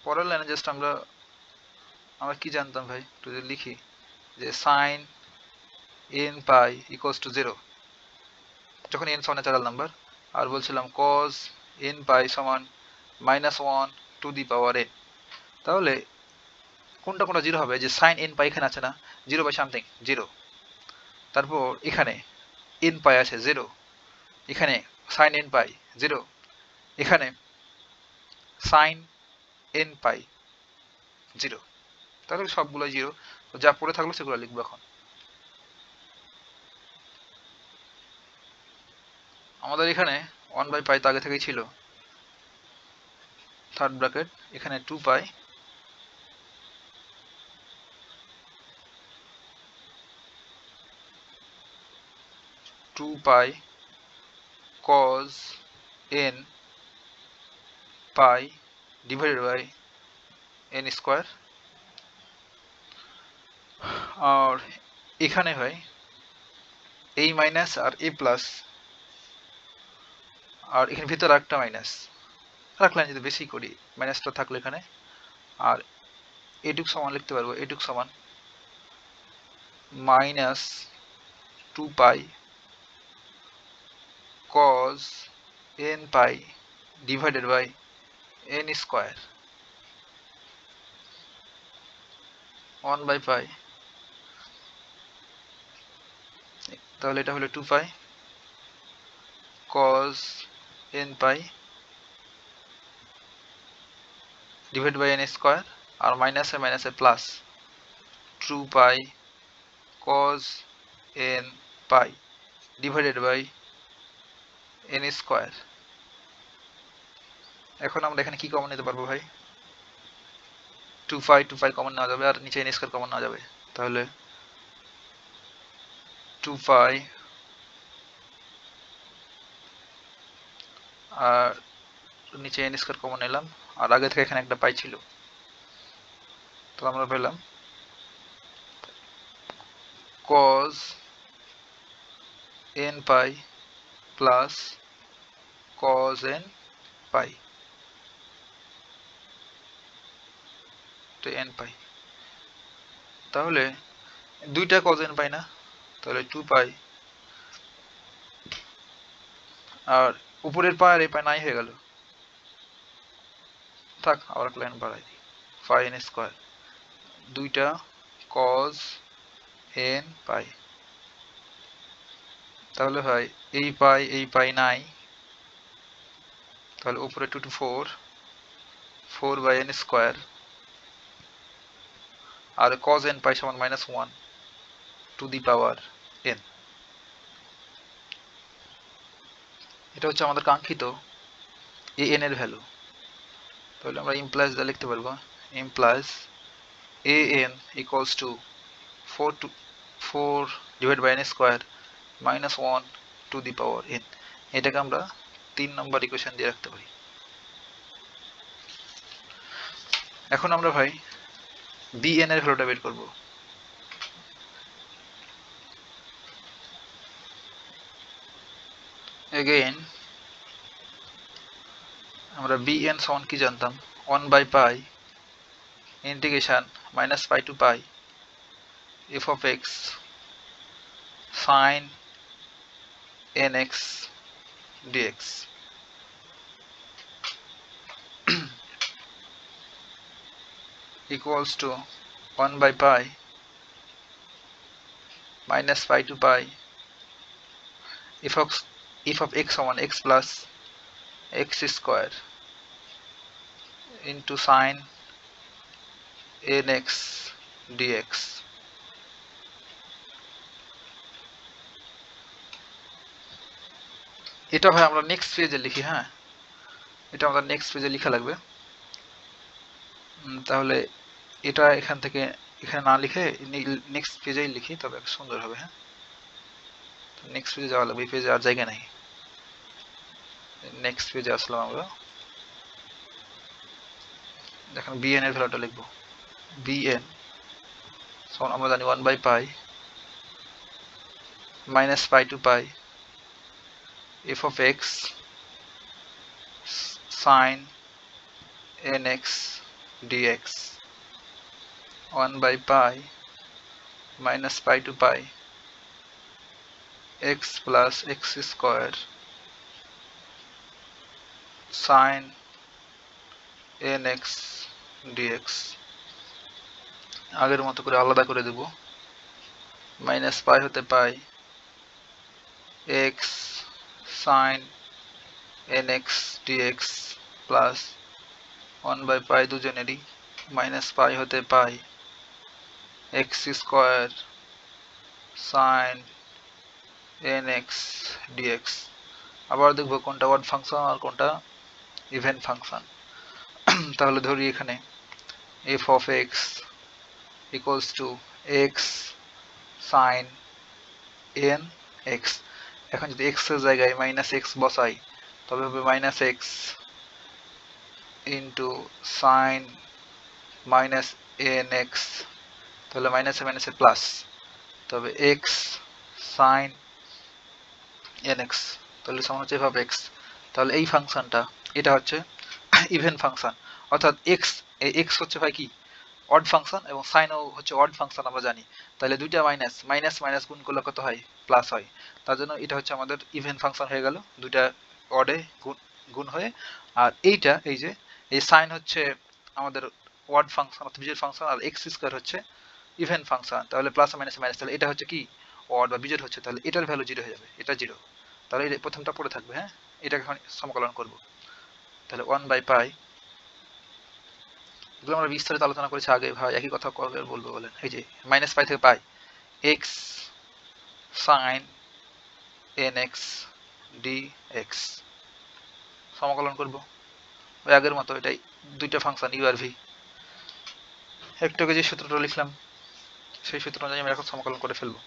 পরের লাইনে জাস্ট আমরা কি জানতাম ভাই, একটু যদি লিখি যে sign n pi equals to 0, যখন এন সমান ন্যাচারাল নাম্বার, আর বলছিলাম কজ এন পাই সমান -1 টু দি পাওয়ার এন, তাহলে কোনটা কোনটা 0 হবে, যে সাইন এন পাই এখানে আছে না, 0 বাই সামথিং 0, তারপর এখানে এন পাই আছে 0, এখানে সাইন এন পাই 0, এখানে সাইন এন পাই 0, তাহলে সবগুলো 0, যা পড়ে থাকলো সেগুলো লিখবো। এখন আমাদের এখানে 1 বাই পাই তো আগে থেকেই ছিল, থার্ড ব্র্যাকেট, এখানে 2 pi cos n pi divided by n square, আর এখানে হয় এই মাইনাস আর এ প্লাস, আর এখানে ভিতরে একটা মাইনাস রাখলাম, যদি বেশি করি মাইনাসটা থাকলো এখানে, আর এটুক সমান লিখতে পারবো, এটুক সমান minus 2 pi cos n pi divided by n square 1 by pi, তাহলে এটা হলো 2 pi cos n pi divided by n square আর মাইনাসে plus 2 pi cos n pi divided by n square। এখন আমরা এখানে কি কমন নিতে পারবো ভাই? 2 pi কমন নেওয়া যাবে আর নিচে n স্কয়ার কমন নেওয়া যাবে, তাহলে 2 pi আর নিচে n স্কয়ার কমন নিলাম আর আগে থেকে এখানে একটা পাই ছিল, তো আমরা পেলাম cos n pi plus cos n pi to n pi, তাহলে দুইটা cos n pi না, তাহলে 2 pi আর উপরের পাই আর এই পাই নাই হয়ে গেল, থাক আবার একটা লাইন বাড়াই দিই, phi n স্কয়ার দুইটা cos n pi, তাহলে হয় এই পাই নাই, তাহলে উপরে 2 to 4 by n স্কয়ার আর cos n pi সমান -1 to the power n। এটা হচ্ছে আমাদের কাঙ্ক্ষিত an এর ভ্যালু, তাহলে আমরা ইমপ্লাইজ দা লিখতে পারবো implies an equals to 4 divided by n square -1 to the power n। এটাকে আমরা 3 নম্বর ইকুয়েশন দিয়ে রাখতে পারি। এখন আমরা ভাই bn এর ভ্যালুটা বের করব। again আমরা bn সমান কি জানতাম, 1 by pi integration -pi to pi f of x sin nx dx equals to 1 by pi -pi to pi f of x সমান x plus x square into sin nx dx। এটা ভাই আমরা next পেজে লিখি, হ্যাঁ এটা আমাদের next পেজে লেখা লাগবে, তাহলে এটা এখান থেকে এখানে না লিখে নেক্সট পেজেই লিখি তবে সুন্দর হবে। হ্যাঁ নেক্সট পেজে যাওয়া লাগবে, এই পেজে আর জায়গা নেই। নেক্সট পেজে আসলাম আমরা, দেখেন bn এর ভ্যালুটা লিখব। bn সমান আমরা জানি 1 by pi -pi to pi f of x sin nx dx 1 by pi -pi to pi x plus x square sin nx dx। আগের মতো করে আলাদা করে দেব, -pi হতে pi x sin nx dx plus 1 by pi দুজনেরই -pi হতে pi x square sin nx dx। আবার দেখব কোনটা অড ফাংশন আর কোনটা ইভেন ফাংশন। তাহলে ধরি এখানে f of x equals to x sin nx, এখন যদি x এর জায়গায় -x বসাই তবে হবে -x into sin nx, তাহলে মাইনাসে প্লাস, তবে x sin nx তাহলে সমান হচ্ছে f of x। তাহলে এই ফাংশনটা এটা হচ্ছে ইভেন ফাংশন, অর্থাৎ x হচ্ছে ভাই কি অড ফাংশন এবং সাইনও হচ্ছে অড ফাংশন আমরা জানি, তাহলে দুইটা মাইনাস মাইনাস মাইনাস গুণ করলে কত হয়, প্লাস হয়। তার জন্য এটা হচ্ছে আমাদের ইভেন ফাংশন হয়ে গেল, দুইটা অডে গুণ হয়ে। আর এইটা এই যে এই সাইন হচ্ছে আমাদের অড ফাংশন অর্থাৎ বিজোড় ফাংশন, আর এক্স স্কোয়ার হচ্ছে ইভেন ফাংশন, তাহলে প্লাস মাইনাস মাইনাস, তাহলে এটা হচ্ছে কি অড বা বিজোড় হচ্ছে, তাহলে এটার ভ্যালু 0 হয়ে যাবে, এটা 0। তাহলে এই প্রথমটা পড়ে থাকবে। হ্যাঁ, এটাকে এখন সমাকলন করব, তাহলে 1/π, এগুলো আমরা বিস্তারিত আলোচনা করেছি আগে ভাই, একই কথা কবে বলবো বলেন। এই যে -π থেকে পাই, x sin nx dx সমাকলন করব ওই আগের মতো, এটাই দুইটা ফাংশন ইউ আর ভি। একটু আগে যে সূত্রটা লিখলাম সেই সূত্র অনুযায়ী আমরা এখন সমাকলন করে ফেলবো।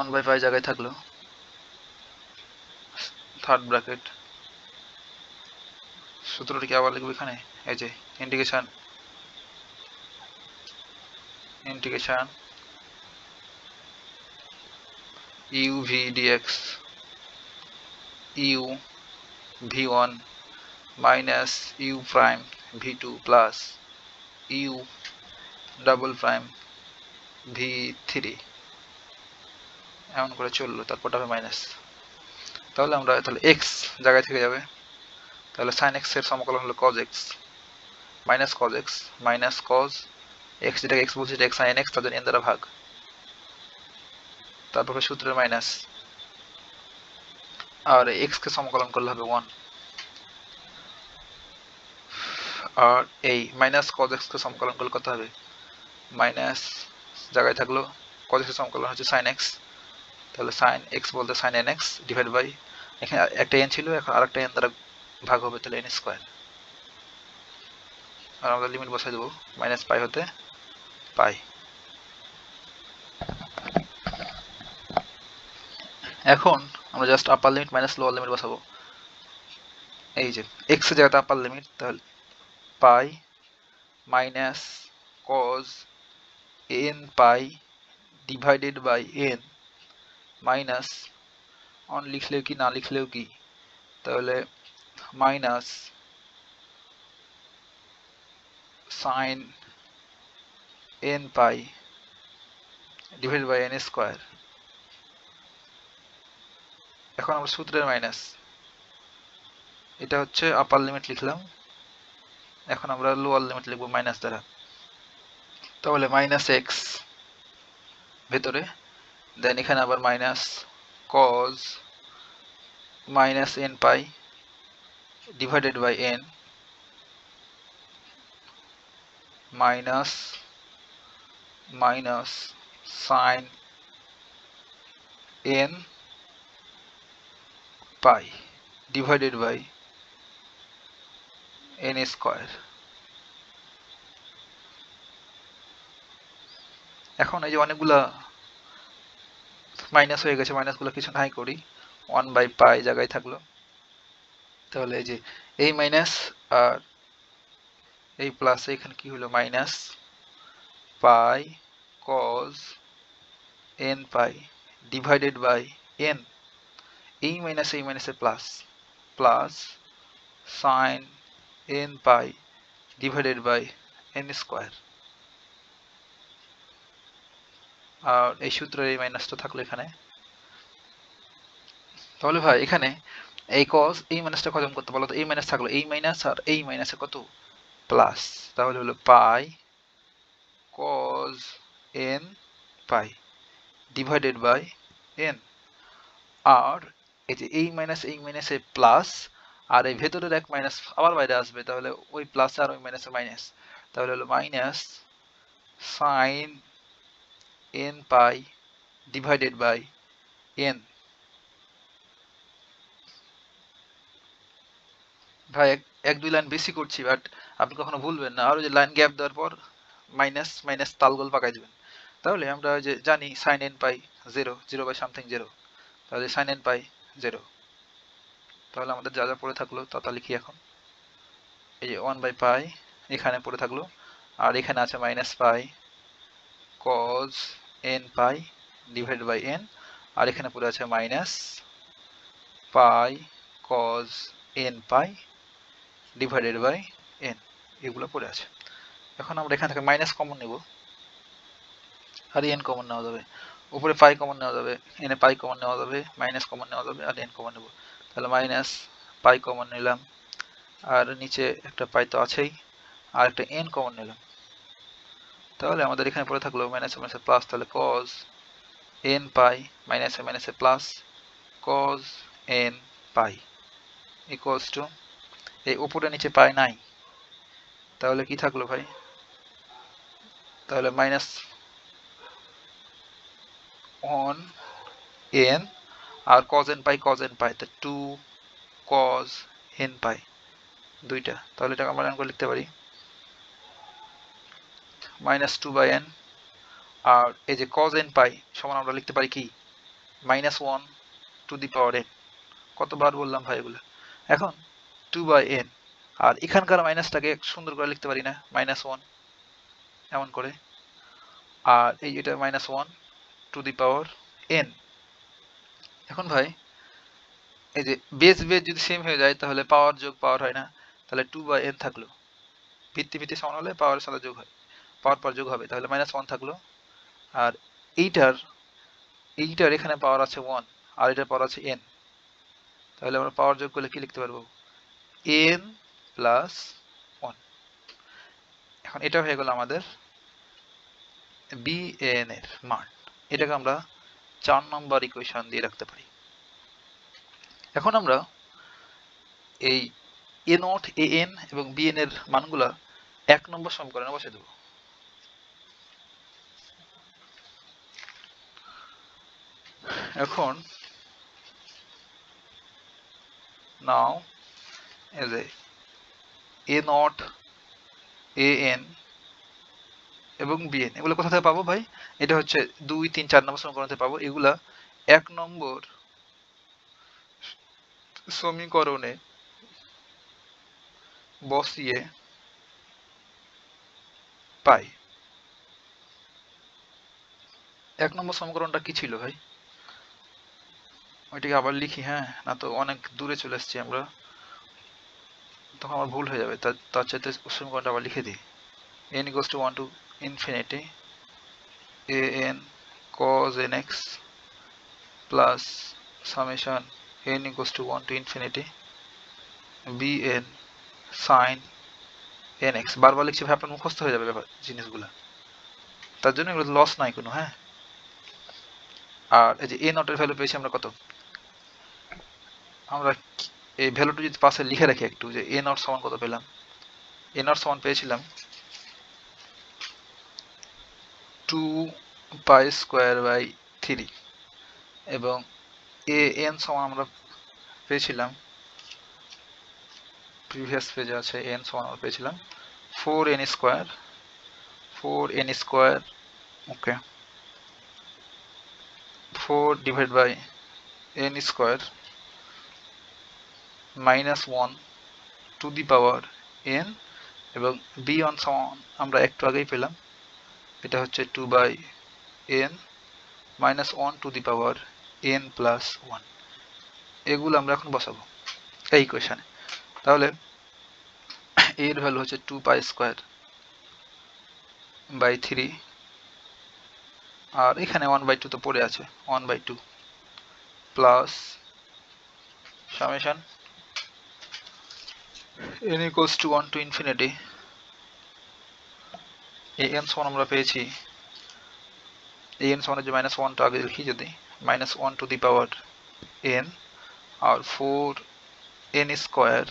1/π জায়গায় থাকলো, থার্ড ব্র্যাকেট, সূত্রটিকে আবার লিখবো এখানে, এই যে integration u v dx u v1 minus u prime v2 plus u double prime v3 এমন করে চললো, তারপর হবে মাইনাস। তাহলে আমরা তাহলে x জায়গায় থেকে যাবে, তাহলে sin x এর সমাকলন হলো cos x minus cos x minus cos x, যেটাকে x বলছি, এটা sin x, তাদের n দ্বারা ভাগ, তারপর সূত্রের মাইনাস, আর x কে সমাকলন করলে হবে 1, আর এই মাইনাস cos x কে সমাকলন করলে কত হবে, মাইনাস জায়গায় থাকলো, cos x এর সমাকলন হচ্ছে sin x, তাহলে sin x বলতে sin nx ডিভাইড বাই, এখানে একটা n ছিল, এখন আরেকটা n দ্বারা ভাগ হবে, তাহলে n স্কয়ার। আর আমরা লিমিট বসাই দেবো -π হতে π। এখন আমরা জাস্ট আপার লিমিট মাইনাস লোয়ার লিমিট বসাবো। এই যে x এর জায়গাতে আপার লিমিট, তাহলে π minus cos nπ divided by n minus, অন লিখলেও কি না লিখলেও কি, তাহলে minus sin nπ divided by n square. এখন আমরা সূত্রের মাইনাস, এটা হচ্ছে আপার লিমিট লিখলাম, এখন আমরা লোয়ার লিমিট লিখবো মাইনাস দ্বারা, তাহলে মাইনাস x ভেতরে, দেন এখানে আবার minus cos nπ divided by n minus sin nπ divided by n square. এখন এই যে অনেকগুলা মাইনাস হয়ে গেছে, মাইনাসগুলো কিছু নাই করি, 1/π জায়গায় থাকলো, তাহলে এই যে এই মাইনাস আর এই প্লাস, এখানে কি হলো minus π cos nπ divided by n, এই মাইনাসে plus, plus sin nπ divided by n square. আর এই সূত্রের এই মাইনাসটা থাকলো এখানে, তাহলে ভাই এখানে এই cos এই মাইনাসটা খতম করতে বলো তো, এই মাইনাস থাকলো, এই মাইনাস আর এই মাইনাসে কত প্লাস, তাহলে হলো π cos nπ divided by n, আর এই যে এই মাইনাসে প্লাস, আর এই ভেতরের এক মাইনাস আবার বাইরে আসবে, তাহলে ওই প্লাস আর ওই মাইনাসে মাইনাস, তাহলে হলো minus sin nπ divided by n। ভাই এক দুই লাইন বেশি করছি, বাট আপনি কখনো ভুলবেন না, আর ওই যে লাইন গ্যাপ দেওয়ার পর মাইনাস মাইনাস তালগোল পাকাই দিবেন। তাহলে আমরা যে জানি sin nπ 0 বাই সামথিং 0, তাহলে sin nπ 0, তাহলে আমাদের যা যা পড়ে থাকলো তা লিখি এখন। এই যে 1/π এখানে পড়ে থাকলো, আর এখানে আছে -π cos nπ divided by n, আর এখানে পড়ে আছে -π cos nπ divided by N, এগুলো পড়ে আছে। এখন আমরা এখান থেকে মাইনাস কমন নেব, আর এন কমন নেওয়া যাবে, উপরে পাই কমন নেওয়া যাবে, এনে পাই কমন নেওয়া যাবে, মাইনাস কমন নেওয়া যাবে, আর এন কমন নেব। তাহলে মাইনাস পাই কমন নিলাম, আর নিচে একটা পাই তো আছেই, আর একটা এন কমন নিলাম। তাহলে আমাদের এখানে পড়ে থাকলো মাইনাস মাইনাসে প্লাস, তাহলে কজ এন পাই মাইনাসে মাইনাসে plus cos n pi equals to, এই উপরে নিচে পাই নাই, তাহলে কি থাকলো ভাই, তাহলে মাইনাস 1 এন আর কজ এন পাই, তা 2 কজ এন পাই দুইটা, তাহলে এটা আমরা করে লিখতে পারি মাইনাস 2 বাই এন, আর এই যে কজ এন পাই সমান আমরা লিখতে পারি কি minus 1 to the power N. কতবার বললাম ভাই এগুলো। এখন 2 বাই এন, আর এখানকার মাইনাসটাকে সুন্দর করে লিখতে পারি না, মাইনাস 1 এমন করে, আর এই এটা minus 1 to the power N. এখন ভাই এই যে বেস বেস যদি সেম হয়ে যায় তাহলে পাওয়ার যোগ পাওয়ার হয় না, তাহলে 2 বাই এন থাকলো, ভিত্তি ভিত্তি সমান হলে পাওয়ারের সাথে যোগ হয়, পাওয়ার পর যোগ হবে, তাহলে মাইনাস 1 থাকলো, আর এইটার এইটার এখানে পাওয়ার আছে 1 আর এটার পাওয়ার আছে এন, তাহলে আমরা পাওয়ার যোগ করলে কি লিখতে পারবো এন প্লাস 1। এখন এটা হয়ে গেল আমাদের bn এর মান, এটাকে আমরা 4 নম্বর ইকুয়েশন দিয়ে রাখতে পারি। এখন আমরা এই a নট an এবং bn এর মানগুলা 1 নম্বর সমীকরণে বসিয়ে দেব। এখন নাও as a নট an এবং bn এগুলো কোথা থেকে পাবো ভাই, এটা হচ্ছে 2 3 4 নম্বর সমীকরণ থেকে পাবো, এগুলা 1 নম্বর সমীকরণে বসিয়ে পাই। 1 নম্বর সমীকরণটা কি ছিল ভাই, ওইটাকে আবার লিখি, হ্যাঁ না তো অনেক দূরে চলে আসছি আমরা, তখন আমার ভুল হয়ে যাবে, তার চাইতে সমীকরণটা আবার লিখে দিই, n equals to 1 to infinity an cos nx plus summation n equals to 1 to infinity bn sin nx। বারবার লিখছি ভাই, আপনার মুখস্থ হয়ে যাবে ব্যাপার জিনিসগুলো, তার জন্য এগুলো লস নাই কোনো, হ্যাঁ। আর এই যে a নটের ভ্যালু পেয়েছি আমরা কত, আমরা এই ভ্যালুটা যদি পাশে লিখে রাখি একটু, যে a নট সমান কত পেলাম, a নট সমান পেয়েছিলাম 2 পাই স্কোয়ার বাই 3, এবং an সমান আমরা পেয়েছিলাম, প্রিভিয়াস পেজে আছে n সমান আমরা পেয়েছিলাম 4n square, okay, 4 divide by n square minus 1 to the power n, এবং b1 সমান আমরা একটু আগেই পেলাম, এটা হচ্ছে 2 by n minus 1 to the power n plus 1। এগুলো আমরা এখন বসাবো এই ইকুয়েশনে। তাহলে এর ভ্যালু হচ্ছে 2 পাই স্কোয়ার বাই 3, আর এখানে 1/2 তো পড়ে আছে, 1/2 plus summation n equals to 1 to infinity an সমান আমরা পেয়েছি, an সমান যে মাইনাস 1 টা আগে লিখি, যদি minus 1 to the power n আর 4n স্কোয়ার,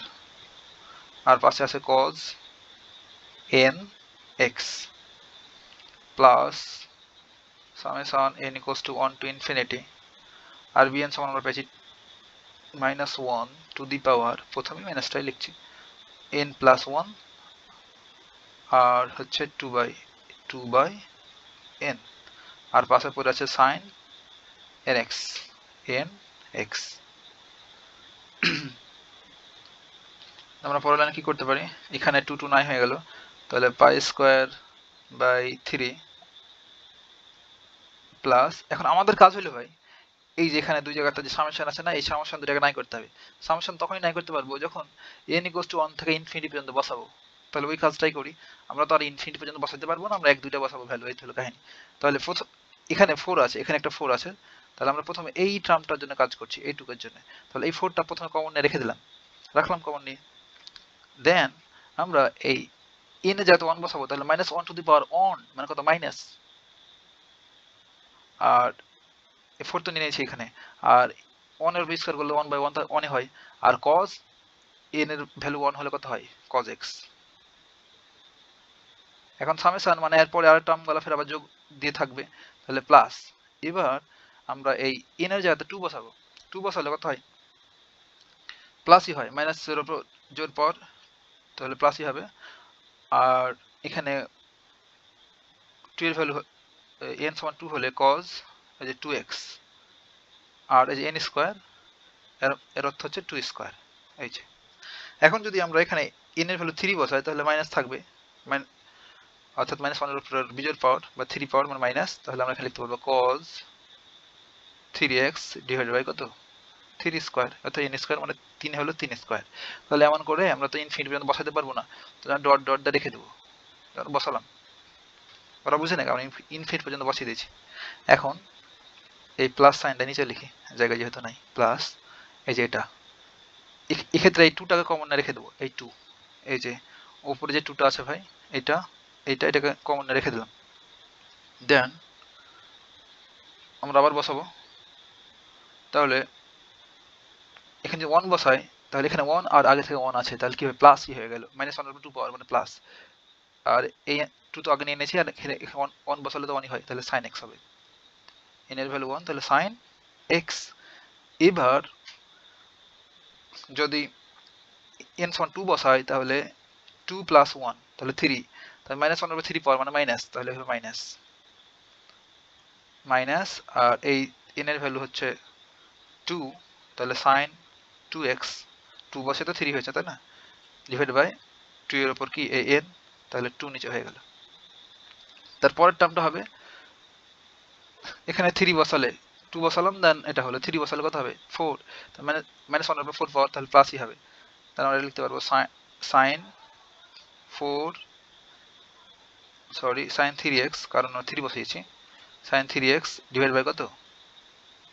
আর পাশে আছে cos nx plus summation n equals to 1 to infinity, আর bn সমান আমরা পেয়েছি মাইনাস 1 টু দি পাওয়ার, প্রথমে মাইনাসটাই লিখছি, n প্লাস 1 আর হচ্ছে 2 বাই n, আর পাশে পড়ে আছে সাইন nx nx। আমরা পরের লাইনে কি করতে পারি, এখানে 2 2 9 হয়ে গেল, তাহলে পাই স্কোয়ার বাই 3 প্লাস, এখন আমাদের কাজ হলো ভাই এই যে এখানে দুই জায়গাতে যে সামেশন আছে না, এই সামেশন দুটাকে নাই করতে হবে। সামেশন তখনই নাই করতে পারবো যখন n equals to 1 থেকে ইনফিনিটি পর্যন্ত বসাবো, তাহলে ওই কাজটাই করি। আমরা তো আর ইনফিনিটি পর্যন্ত বসাতে পারবো না, আমরা 1 2টা বসাবো ভ্যালু, এই হলো কাহিনী। তাহলে এখানে 4 আছে, এখানে একটা 4 আছে, তাহলে আমরা প্রথমে এই টার্মটার জন্য কাজ করছি, এইটুকুর জন্য। তাহলে এই 4টা প্রথমে কমন নিয়ে রেখে দিলাম, রাখলাম কমন নিয়ে। দেন আমরা এই n এ যেহেতু 1 বসাবো, তাহলে -1 টু দি পাওয়ার অন মানে কত, মাইনাস, আর 4 তো নিয়ে নিয়েছি এখানে, আর 1 এর স্কয়ার করলে 1/1 1 এ হয়, আর cos n এর ভ্যালু 1 হলে কত হয়, cos x। এখন সামেশন মানে এরপরে আর টার্ম গুলো ফের আবার যোগ দিয়ে থাকবে, তাহলে প্লাস। এবার আমরা এই n এর জায়গাতে 2 বসাবো, 2 বসালে কত হয়, প্লাসই হয়, -0 জোর পর, তাহলে প্লাসই হবে। আর এখানে 2 এর ভ্যালু n সমান 2 হলে cos এই যে 2x, আর এই যে n স্কয়ার, এর অর্থ হচ্ছে 2 স্কয়ার, এই যে। এখন যদি আমরা এখানে n এর ভ্যালু 3 বসাই, তাহলে মাইনাস থাকবে, অর্থাৎ -1 এর উপর বিজোড় পাওয়ার বা 3 পাওয়ার মানে মাইনাস, তাহলে আমরা এখানে লিখতে পারবো cos 3x ডিভাইডেড বাই কত, 3 স্কয়ার, অর্থাৎ n স্কয়ার মানে 3 হলো 3 স্কয়ার। তাহলে এমন করে আমরা তো ইনফিনিটি পর্যন্ত বসাতে পারবো না, তাহলে ডট ডট দিয়ে রেখে দেবো, বসালাম। ওরা বুঝে না, কারণ ইনফিনিটি পর্যন্ত বসিয়ে দিয়েছি। এখন এই প্লাস সাইনটা নিচে লিখি, জায়গায় যেহেতু নাই, প্লাস এই যে এটা, এক্ষেত্রে এই 2টাকে কমন না রেখে দেবো, এই 2, এই যে উপরে যে 2টা আছে ভাই, এটাকে কমন না রেখে দিলাম। দেন আমরা আবার বসাবো, তাহলে এখানে যে 1 বসাই, তাহলে এখানে 1 আর আগে থেকে 1 আছে, তাহলে কি হবে, প্লাসই হয়ে গেল, -1/2 পাওয়ার মানে প্লাস, আর এই 2 তো আগে নিয়ে নিয়েছি, আর এখানে 1 বসালে তো 1ই হয়, তাহলে sin x হবে, n এর ভ্যালু 1, তাহলে sin x। এবার যদি n সমান 2 বসাই, তাহলে 2 প্লাস 1 তাহলে 3, তাহলে -1/3 পাওয়ার মানে মাইনাস, তাহলে হবে মাইনাস, আর এই n এর ভ্যালু হচ্ছে 2, তাহলে sin 2x, 2 বসে তো 3 হয়েছে তাই না, ডিভাইড বাই 2 এর উপর কি n, তাহলে 2 নিচে হয়ে গেল। তারপরের টার্মটা হবে, এখানে 3 বসালে 2 বসালাম, দেন এটা হলো 3 বসালে কত হবে 4, তার মানে -1/4 পাওয়ার, তাহলে প্লাসই হবে। তাহলে আমরা লিখতে পারবো sin 3x, কারণ 3 বসিয়েছি, sin 3x ডিভাইড বাই কত,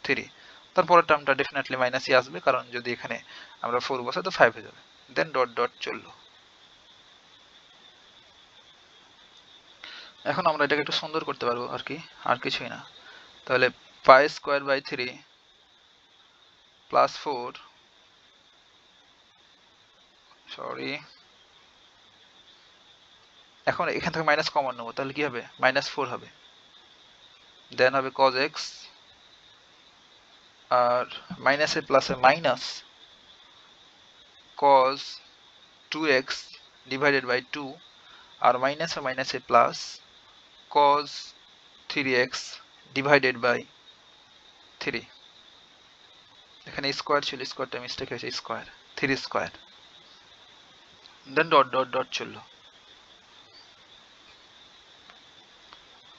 3। তারপরের টার্মটা ডেফিনেটলি মাইনাসই আসবে, কারণ যদি এখানে আমরা 4 বসাই তো 5 হয়ে যাবে। দেন ডট ডট চললো। এখন আমরা এটাকে একটু সুন্দর করতে পারবো আর কি, আর কিছুই না। তাহলে pi square by 3 plus 4, sorry, এখন এখান থেকে মাইনাস কমন নেবো, তাহলে কি হবে, -4 হবে। দেন হবে cos x, আর মাইনাসে প্লাসে minus cos 2x divided by 2, আর মাইনাসে মাইনাসে plus cos 3x divided by 3। এখানে স্কোয়ার ছিল, স্কোয়ারটা মিস্টেক হয়েছে, স্কোয়ার 3 স্কোয়ার, দেন ডট ডট ডট চললো।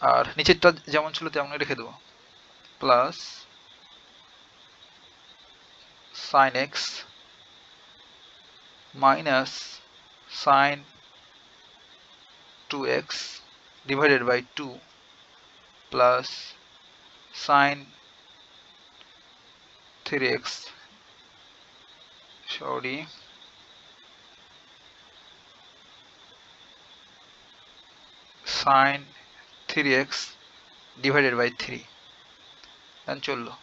আর নিচেরটা যেমন ছিল তেমনই রেখে দেবো, plus sin x minus sin 2x divided by 2 plus sin 3x, sorry, sin 3x divided by 3 দেন চললো।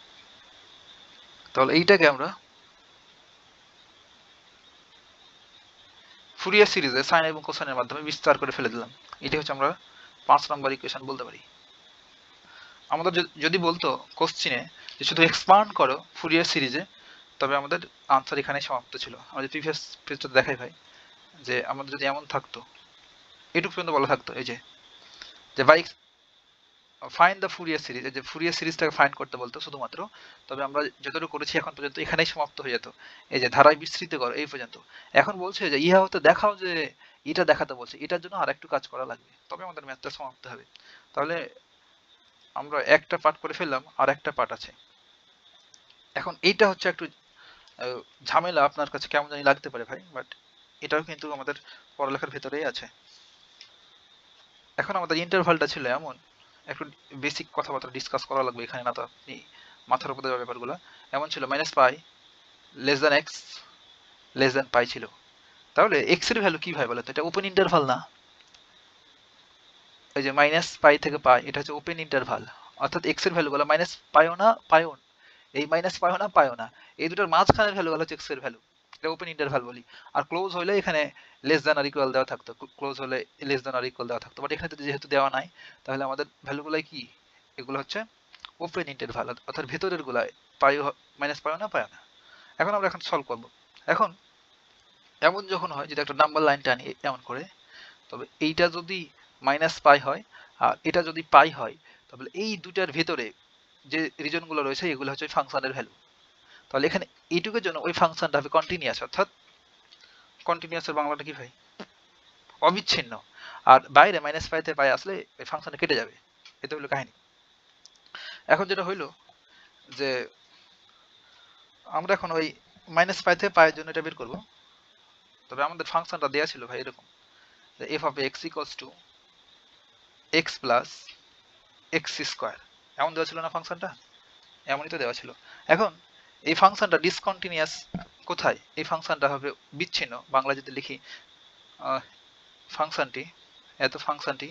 তাহলে এইটাকে আমরা ফুরিয়ার সিরিজে সাইন এবং কোসাইনের মাধ্যমে বিস্তার করে ফেলে দিলাম। এটাই হচ্ছে আমরা 5 নম্বর ইকুয়েশন বলতে পারি। আমাদের যদি বলতো কোশ্চিনে যে শুধু এক্সপান্ড করো ফুরিয়ার সিরিজে, তবে আমাদের আনসার এখানেই সমাপ্ত ছিল। আমাদের প্রিভিয়াস পেজটা দেখাই ভাই, যে আমাদের যদি এমন থাকতো, এটুকু পর্যন্ত বলা থাকতো, এই যে by find the Fourier series, যে ফুরিয়ার সিরিজটাকে ফাইন্ড করতে বলতো শুধুমাত্র, তবে আমরা যতটুকু করেছি এখন পর্যন্ত এখানেই সমাপ্ত হয়ে যেত। এই যে ধারায় বিস্তৃত করো এই পর্যন্ত। এখন বলছে যে ইহা হতে দেখাও যে এটা দেখাতে বলছে, এটার জন্য আর একটু কাজ করা লাগবে, তবে আমাদের ম্যাথটা সমাপ্ত হবে। তাহলে আমরা একটা পার্ট করে ফেললাম, আর একটা পার্ট আছে। এখন এইটা হচ্ছে একটু ঝামেলা, আপনার কাছে কেমন জানি লাগতে পারে ভাই, বাট এটাও কিন্তু আমাদের পড়ালেখার ভেতরেই আছে। এখন আমাদের ইন্টারভালটা ছিল এমন, একটু বেসিক কথাবার্তা ডিসকাস করা লাগবে এখানে, না তো আপনি মাথার উপরে যাবে ব্যাপারগুলো। এমন ছিল minus pi less than x less than pi ছিল। তাহলে এক্স এর ভ্যালু কি হয় বলো তো? এটা ওপেন ইন্টারভাল না? এই যে মাইনাস পাই থেকে পাই, এটা হচ্ছে ওপেন ইন্টারভাল, অর্থাৎ এক্স এর ভ্যালু বলো মাইনাস পাইও না পাইও, এই মাইনাস পাইও না পাইও না, এই দুটোর মাঝখানের ভ্যালু হচ্ছে এক্স এর ভ্যালু, এটা ওপেন ইন্টারভাল বলি। আর ক্লোজ হলে এখানে লেস দ্যান আর ইকুয়াল দেওয়া থাকতো, ক্লোজ হলে লেস দ্যান আর ইকুয়াল দেওয়া থাকতো, বাট এখানে তো যেহেতু দেওয়া নাই, তাহলে আমাদের ভ্যালুগুলো কি, এগুলো হচ্ছে ওপেন ইন্টারভাল, অর্থাৎ ভেতরের গুলা পাইও মাইনাস পাইও না পাইও না। এখন আমরা এখন সলভ করব। এখন এমন যখন হয় যদি একটা নাম্বার লাইন টানি এমন করে, তবে এইটা যদি মাইনাস পাই হয় আর এটা যদি পাই হয়, তাহলে এই দুটার ভেতরে যে রিজনগুলো রয়েছে এগুলো হচ্ছে ফাংশনের ভ্যালু। তাহলে এখানে এইটুকুর জন্য ওই ফাংশনটা হবে কন্টিনিউয়াস, অর্থাৎ কন্টিনিউয়াসের বাংলাটা কি ভাই? অবিচ্ছিন্ন। আর বাইরে মাইনাস পাইতে পাই আসলে ওই ফাংশনে কেটে যাবে, এটা হলো কাহিনী। এখন যেটা হইলো যে আমরা এখন ওই মাইনাস পাই থেকে পাইয়ের জন্য এটা বের করবো। তবে আমাদের ফাংশনটা দেওয়া ছিল ভাই এরকম, যে F of x equals to x plus x square, এমন দেওয়া ছিল না ফাংশনটা? এমনই তো দেওয়া ছিল। এখন এই ফাংশনটা ডিসকন্টিনিউয়াস কোথায়? এই ফাংশনটা হবে বিচ্ছিন্ন। বাংলা যদি লিখি ফাংশনটি, এত ফাংশনটি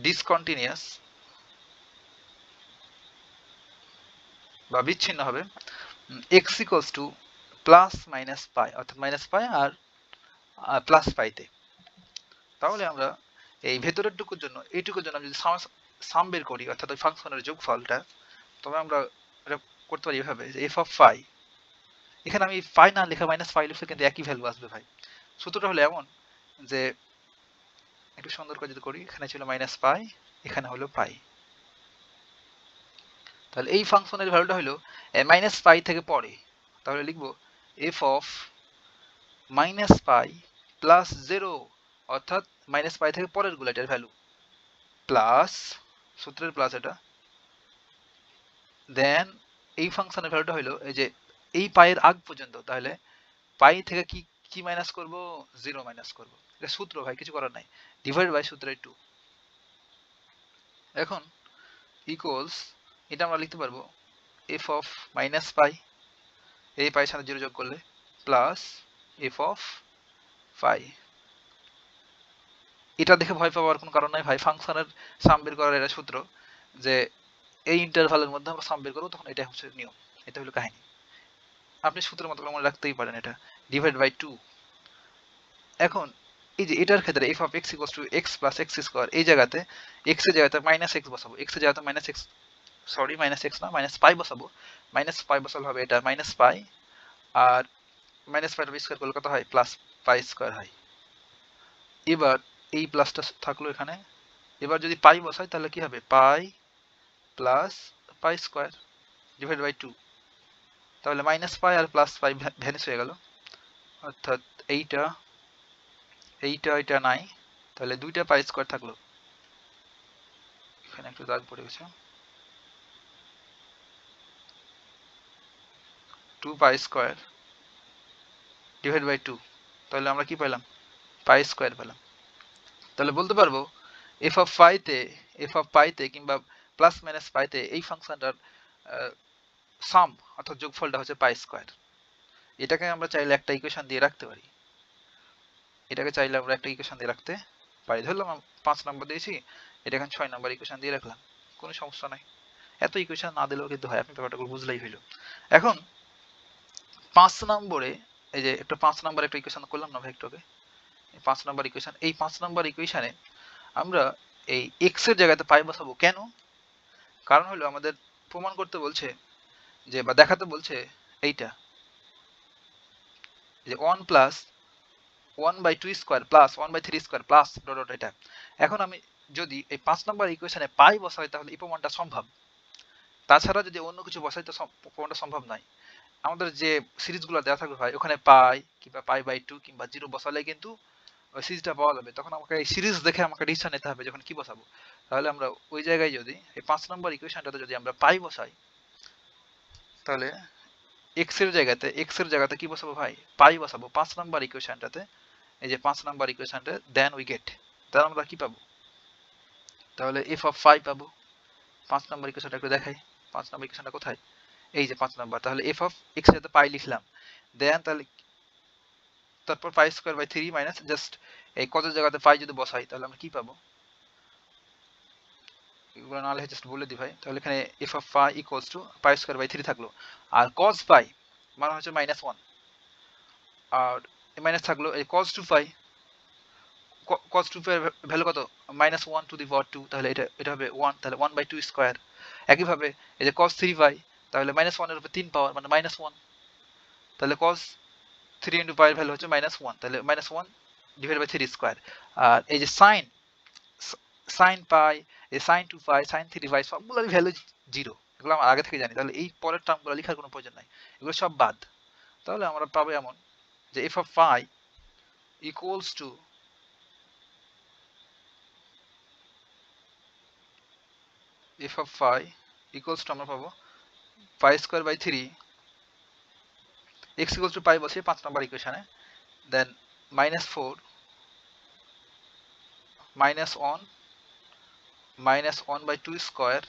ডিসকন্টিনিউয়াস বা বিচ্ছিন্ন হবে x equals two plus minus পাই, অর্থাৎ মাইনাস পাই আর প্লাস পাইতে। তাহলে আমরা এই ভেতরের টুকুর জন্য এইটুকুর জন্য যদি সাম বের করি, অর্থাৎ ওই ফাংশনের যোগফলটা, তবে আমরা এটা করতে পারি এভাবে যে এফ অফ ফাই, এখানে আমি ফাই না লেখা মাইনাস ফাই লিখলে কিন্তু একই ভ্যালু আসবে ভাই। সূত্রটা হলো এমন যে একটু সুন্দর করে যদি করি, এখানে ছিল মাইনাস পাই, এখানে হলো পাই, তাহলে এই ফাংশনের ভ্যালুটা হলো মাইনাস পাই থেকে পরে, তাহলে লিখবো F of minus pi plus 0, অর্থাৎ মাইনাস পাই থেকে পরের গুলো এটার ভ্যালু, প্লাস সূত্রের প্লাস এটা, দেন এই ফাংশনের ভ্যালুটা হলো এই যে এই পাইয়ের আগ পর্যন্ত, তাহলে পাই থেকে কি কি মাইনাস করব? 0 মাইনাস করব। এটা সূত্র ভাই, কিছু করার নাই, ডিভাইড বাই সূত্রের 2। এখন ইকুয়ালস, এটা আমরা লিখতে পারবো এফ অফ মাইনাস পাই, এই পাইয়ের সাথে 0 যোগ করলে, প্লাস এফ অফ পাই। এটা দেখে ভয় পাওয়ার কোনো কারণ নাই ভাই, ফাংশনের সাম বের করার এটা সূত্র, যে এই ইন্টারভালের মধ্যে আমরা সাম বের করবো, তখন এটা হচ্ছে নিয়ম, এটা হলো কাহিনী। আপনি সূত্রের মতো মনে রাখতেই পারেন, এটা ডিভাইড বাই 2। এখন এই যে এটার ক্ষেত্রে F of x equals to x plus x square, এই জায়গাতে এক্স এর জায়গাতে মাইনাস এক্স বসাবো, এক্স এর জায়গাতে minus x, sorry minus x না মাইনাস পাই বসাবো, মাইনাস পাই বসালে হবে এটা মাইনাস পাই, আর মাইনাস পাই স্কোয়ার করলে কত হয়? প্লাস পাই স্কোয়ার হয়। এবার এই প্লাসটা থাকলো এখানে, এবার যদি পাই বসাই তাহলে কি হবে? Pi plus pi square divide by 2, তাহলে মাইনাস পাই আর প্লাস পাই ভ্যানিশ হয়ে গেল, অর্থাৎ এইটা এইটা এটা নাই, তাহলে দুইটা পাই স্কোয়ার থাকলো, এখানে একটু দাগ পড়ে গেছে, 2 পাই স্কোয়ার ডিভাইড বাই 2, তাহলে আমরা কি পেলাম? পাই স্কোয়ার পেলাম। তাহলে বলতে পারবো এফ অফ পাইতে কিংবা প্লাস মাইনাস পাইতে এই ফাংশনটার সাম অর্থাৎ যোগফলটা হচ্ছে পাই স্কোয়ার। এটাকে আমরা চাইলে একটা ইকুয়েশন দিয়ে রাখতে পারি, এটাকে চাইলে আমরা একটা ইকুয়েশন দিয়ে রাখতে পারি, ধরলাম 5 নম্বর দিয়েছি, এটা এখন 6 নম্বর ইকুয়েশন দিয়ে রাখলাম, কোনো সমস্যা নাই। এত ইকুয়েশন না দিলেও কিন্তু হয়, আপনি ব্যাপারটা বুঝলেই হইলো। এখন 5 নম্বরে এই যে একটা 5 নম্বর একটা ইকুয়েশন করলাম না ভেক্টরকে, 5 নম্বর ইকুয়েশন, এই 5 নম্বর ইকুয়েশনে আমরা এই x এর জায়গাতে পাই বসাবো। কেন? কারণ হলো আমাদের প্রমাণ করতে বলছে যে, বা দেখাতে বলছে এইটা যে 1 plus 1/2 square plus 1/3 square plus dot dot এটা। এখন আমি যদি এই 5 নম্বর ইকুয়েশনে পাই বসাই তাহলে এই প্রমাণটা সম্ভব, তাছাড়া যদি অন্য কিছু বসাই তো প্রমাণটা সম্ভব নয়। আমাদের যে সিরিজগুলো দেওয়া থাকবে ভাই, ওখানে পাই কিংবা পাই বাই 2 কিংবা 0 বসালে কিন্তু ওই সিরিজটা পাওয়া যাবে, তখন আমাকে এই সিরিজ দেখে আমাকে ডিসিশন নিতে হবে যখন কি বসাবো। তাহলে আমরা ওই জায়গায় যদি এই 5 নম্বর ইকুয়েশনটাতে যদি আমরা পাই বসাই, তাহলে x এর জায়গাতে কি বসাবো ভাই, পাই বসাবো 5 নাম্বার ইকুয়েশনটাতে। এই যে 5 নাম্বার ইকুয়েশনটা, দেন উই গেট, তাহলে আমরা কি পাবো, তাহলে f অফ phi পাবো। 5 নাম্বার ইকুয়েশনটা একটু দেখাই, 5 নাম্বার ইকুয়েশনটা কোথায়, এই যে 5 নাম্বার। তাহলে f অফ x এর সাথে পাই লিখলাম, দেন তাহলে তারপর pi square by 3 minus just এই কত জায়গাতে পাই যদি বসাই তাহলে আমরা কি পাবো, এগুলো না লিখে জাস্ট বলে দিই ভাই। তাহলে এখানে f of phi equals to pi square by 3 থাকলো, আর cos পাই মানে হচ্ছে -1, আর মাইনাস থাকলো এই cos 2 phi, cos 2 phi এর ভ্যালু কত, -1 টু দি পাওয়ার 2, তাহলে এটা হবে 1, তাহলে 1/2 স্কয়ার। একইভাবে এই যে cos 3 phi, তাহলে -1 এর উপর 3 পাওয়ার মানে -1, তাহলে cos 3 ইনটু পাই এর ভ্যালু হচ্ছে -1, তাহলে -1 ডিভাইডেড বাই 3 স্কয়ার। আর এই যে sin পাই, এই sin 2 phi, sin 3 phi সবগুলোর ভ্যালু 0, এগুলো আমরা আগে থেকে জানি। তাহলে এই পরের টার্মগুলো লেখার কোনো প্রয়োজন নাই, এগুলো সব বাদ। তাহলে আমরা পাবো এমন যে f of phi equals to আমরা পাবো pi square by 3, x equals to pi বসিয়ে 5 নাম্বার ইকুয়েশনে, then -4 -1/2 square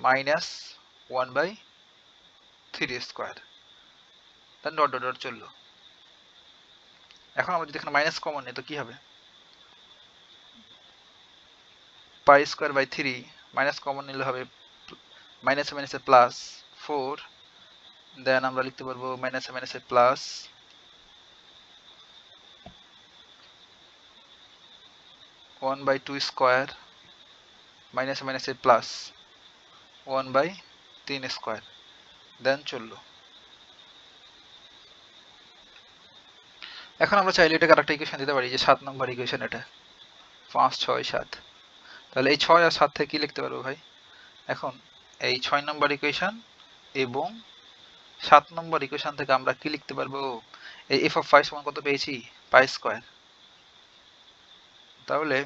-1/3 square, then dot dot dot চললো। এখন আমরা যদি এখানে মাইনাস কমন নিই তো কি হবে, pi square by 3 minus common নিলে হবে মাইনাসে মাইনাসে প্লাস 4, দেন আমরা লিখতে পারবো মাইনাসে মাইনাসে প্লাস 1/2 স্কয়ার মাইনাসে মাইনাসে প্লাস 1/3 স্কয়ার, দেন চললো। এখন আমরা চাইলে এটাকে আরেকটা ইকুয়েশন দিতে পারি, যে 7 নম্বর ইকুয়েশন, এটা 5 6 7, তাহলে এই 6 আর 7 থেকে কি লিখতে পারবো ভাই, এখন এই 6 নম্বর ইকুয়েশন এবং 7 নম্বর ইকুয়েশন থেকে আমরা কি লিখতে পারবো, এই f অফ phi সমান কত পেয়েছি, পাই স্কয়ার। তাহলে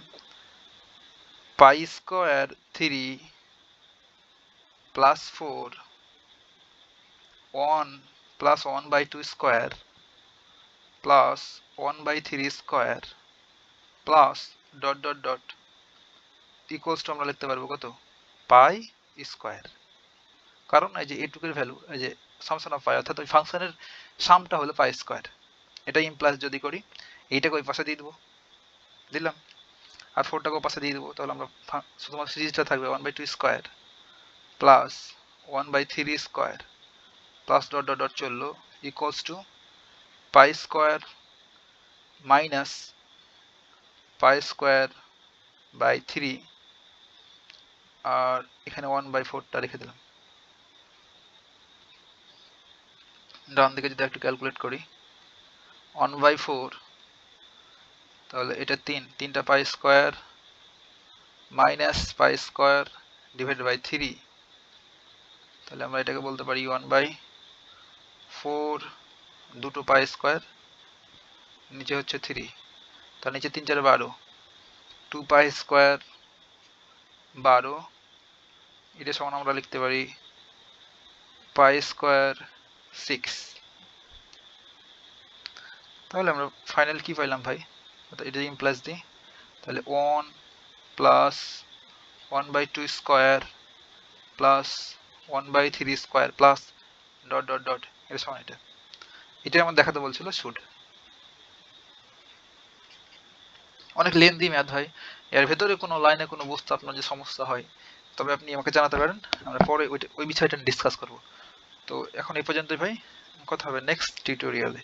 pi square 3 plus 4 1 plus 1/2 square plus 1/3 square plus dot dot dot equals to আমরা লিখতে পারবো কত, পাই স্কয়ার। কারণ এই যে এটুকুর ভ্যালু, এই যে সামসন অফ পাই অর্থাৎ ওই ফাংশনের সামটা হলো পাই স্কয়ার, এটা ইমপ্লাস যদি করি এইটাকে ওই পাশে দিয়ে দেবো, দিলাম, আর 4টাকে ওই পাশে দিয়ে দেবো, তাহলে আমরা শুধুমাত্র সিরিজটা থাকবে 1/2 square plus 1/3 square plus dot dot dot চললো equals to pi square minus pi square by 3, আর এখানে 1/4টা রেখে দিলাম। ডান দিকে যদি একটু ক্যালকুলেট করি 1/4, তাহলে এটা 3টা pi square minus pi square divided by 3, তাহলে আমরা এটাকে বলতে পারি 1/4 দুটো পাই স্কয়ার, নিচে হচ্ছে 3, তার নিচে 3 4 12, 2 পাই স্কয়ার 12, এটা সমান আমরা লিখতে পারি পাই স্কয়ার 6। তাহলে আমরা ফাইনাল কি পাইলাম ভাই, এটা ইমপ্লাস দিই, তাহলে 1 plus 1/2 square plus 1/3 square plus dot dot dot, এটা সমান এটাই আমার দেখাতে বলছিল শুড। অনেক লেন্দি ম্যাথ ভাই, এর ভেতরে কোনো লাইনে কোনো বুঝতে আপনার যে সমস্যা হয় তবে আপনি আমাকে জানাতে পারেন, আমরা পরে ওই বিষয়টা ডিসকাস করব। তো এখন এই পর্যন্তই ভাই, কথা হবে নেক্সট টিউটোরিয়ালে।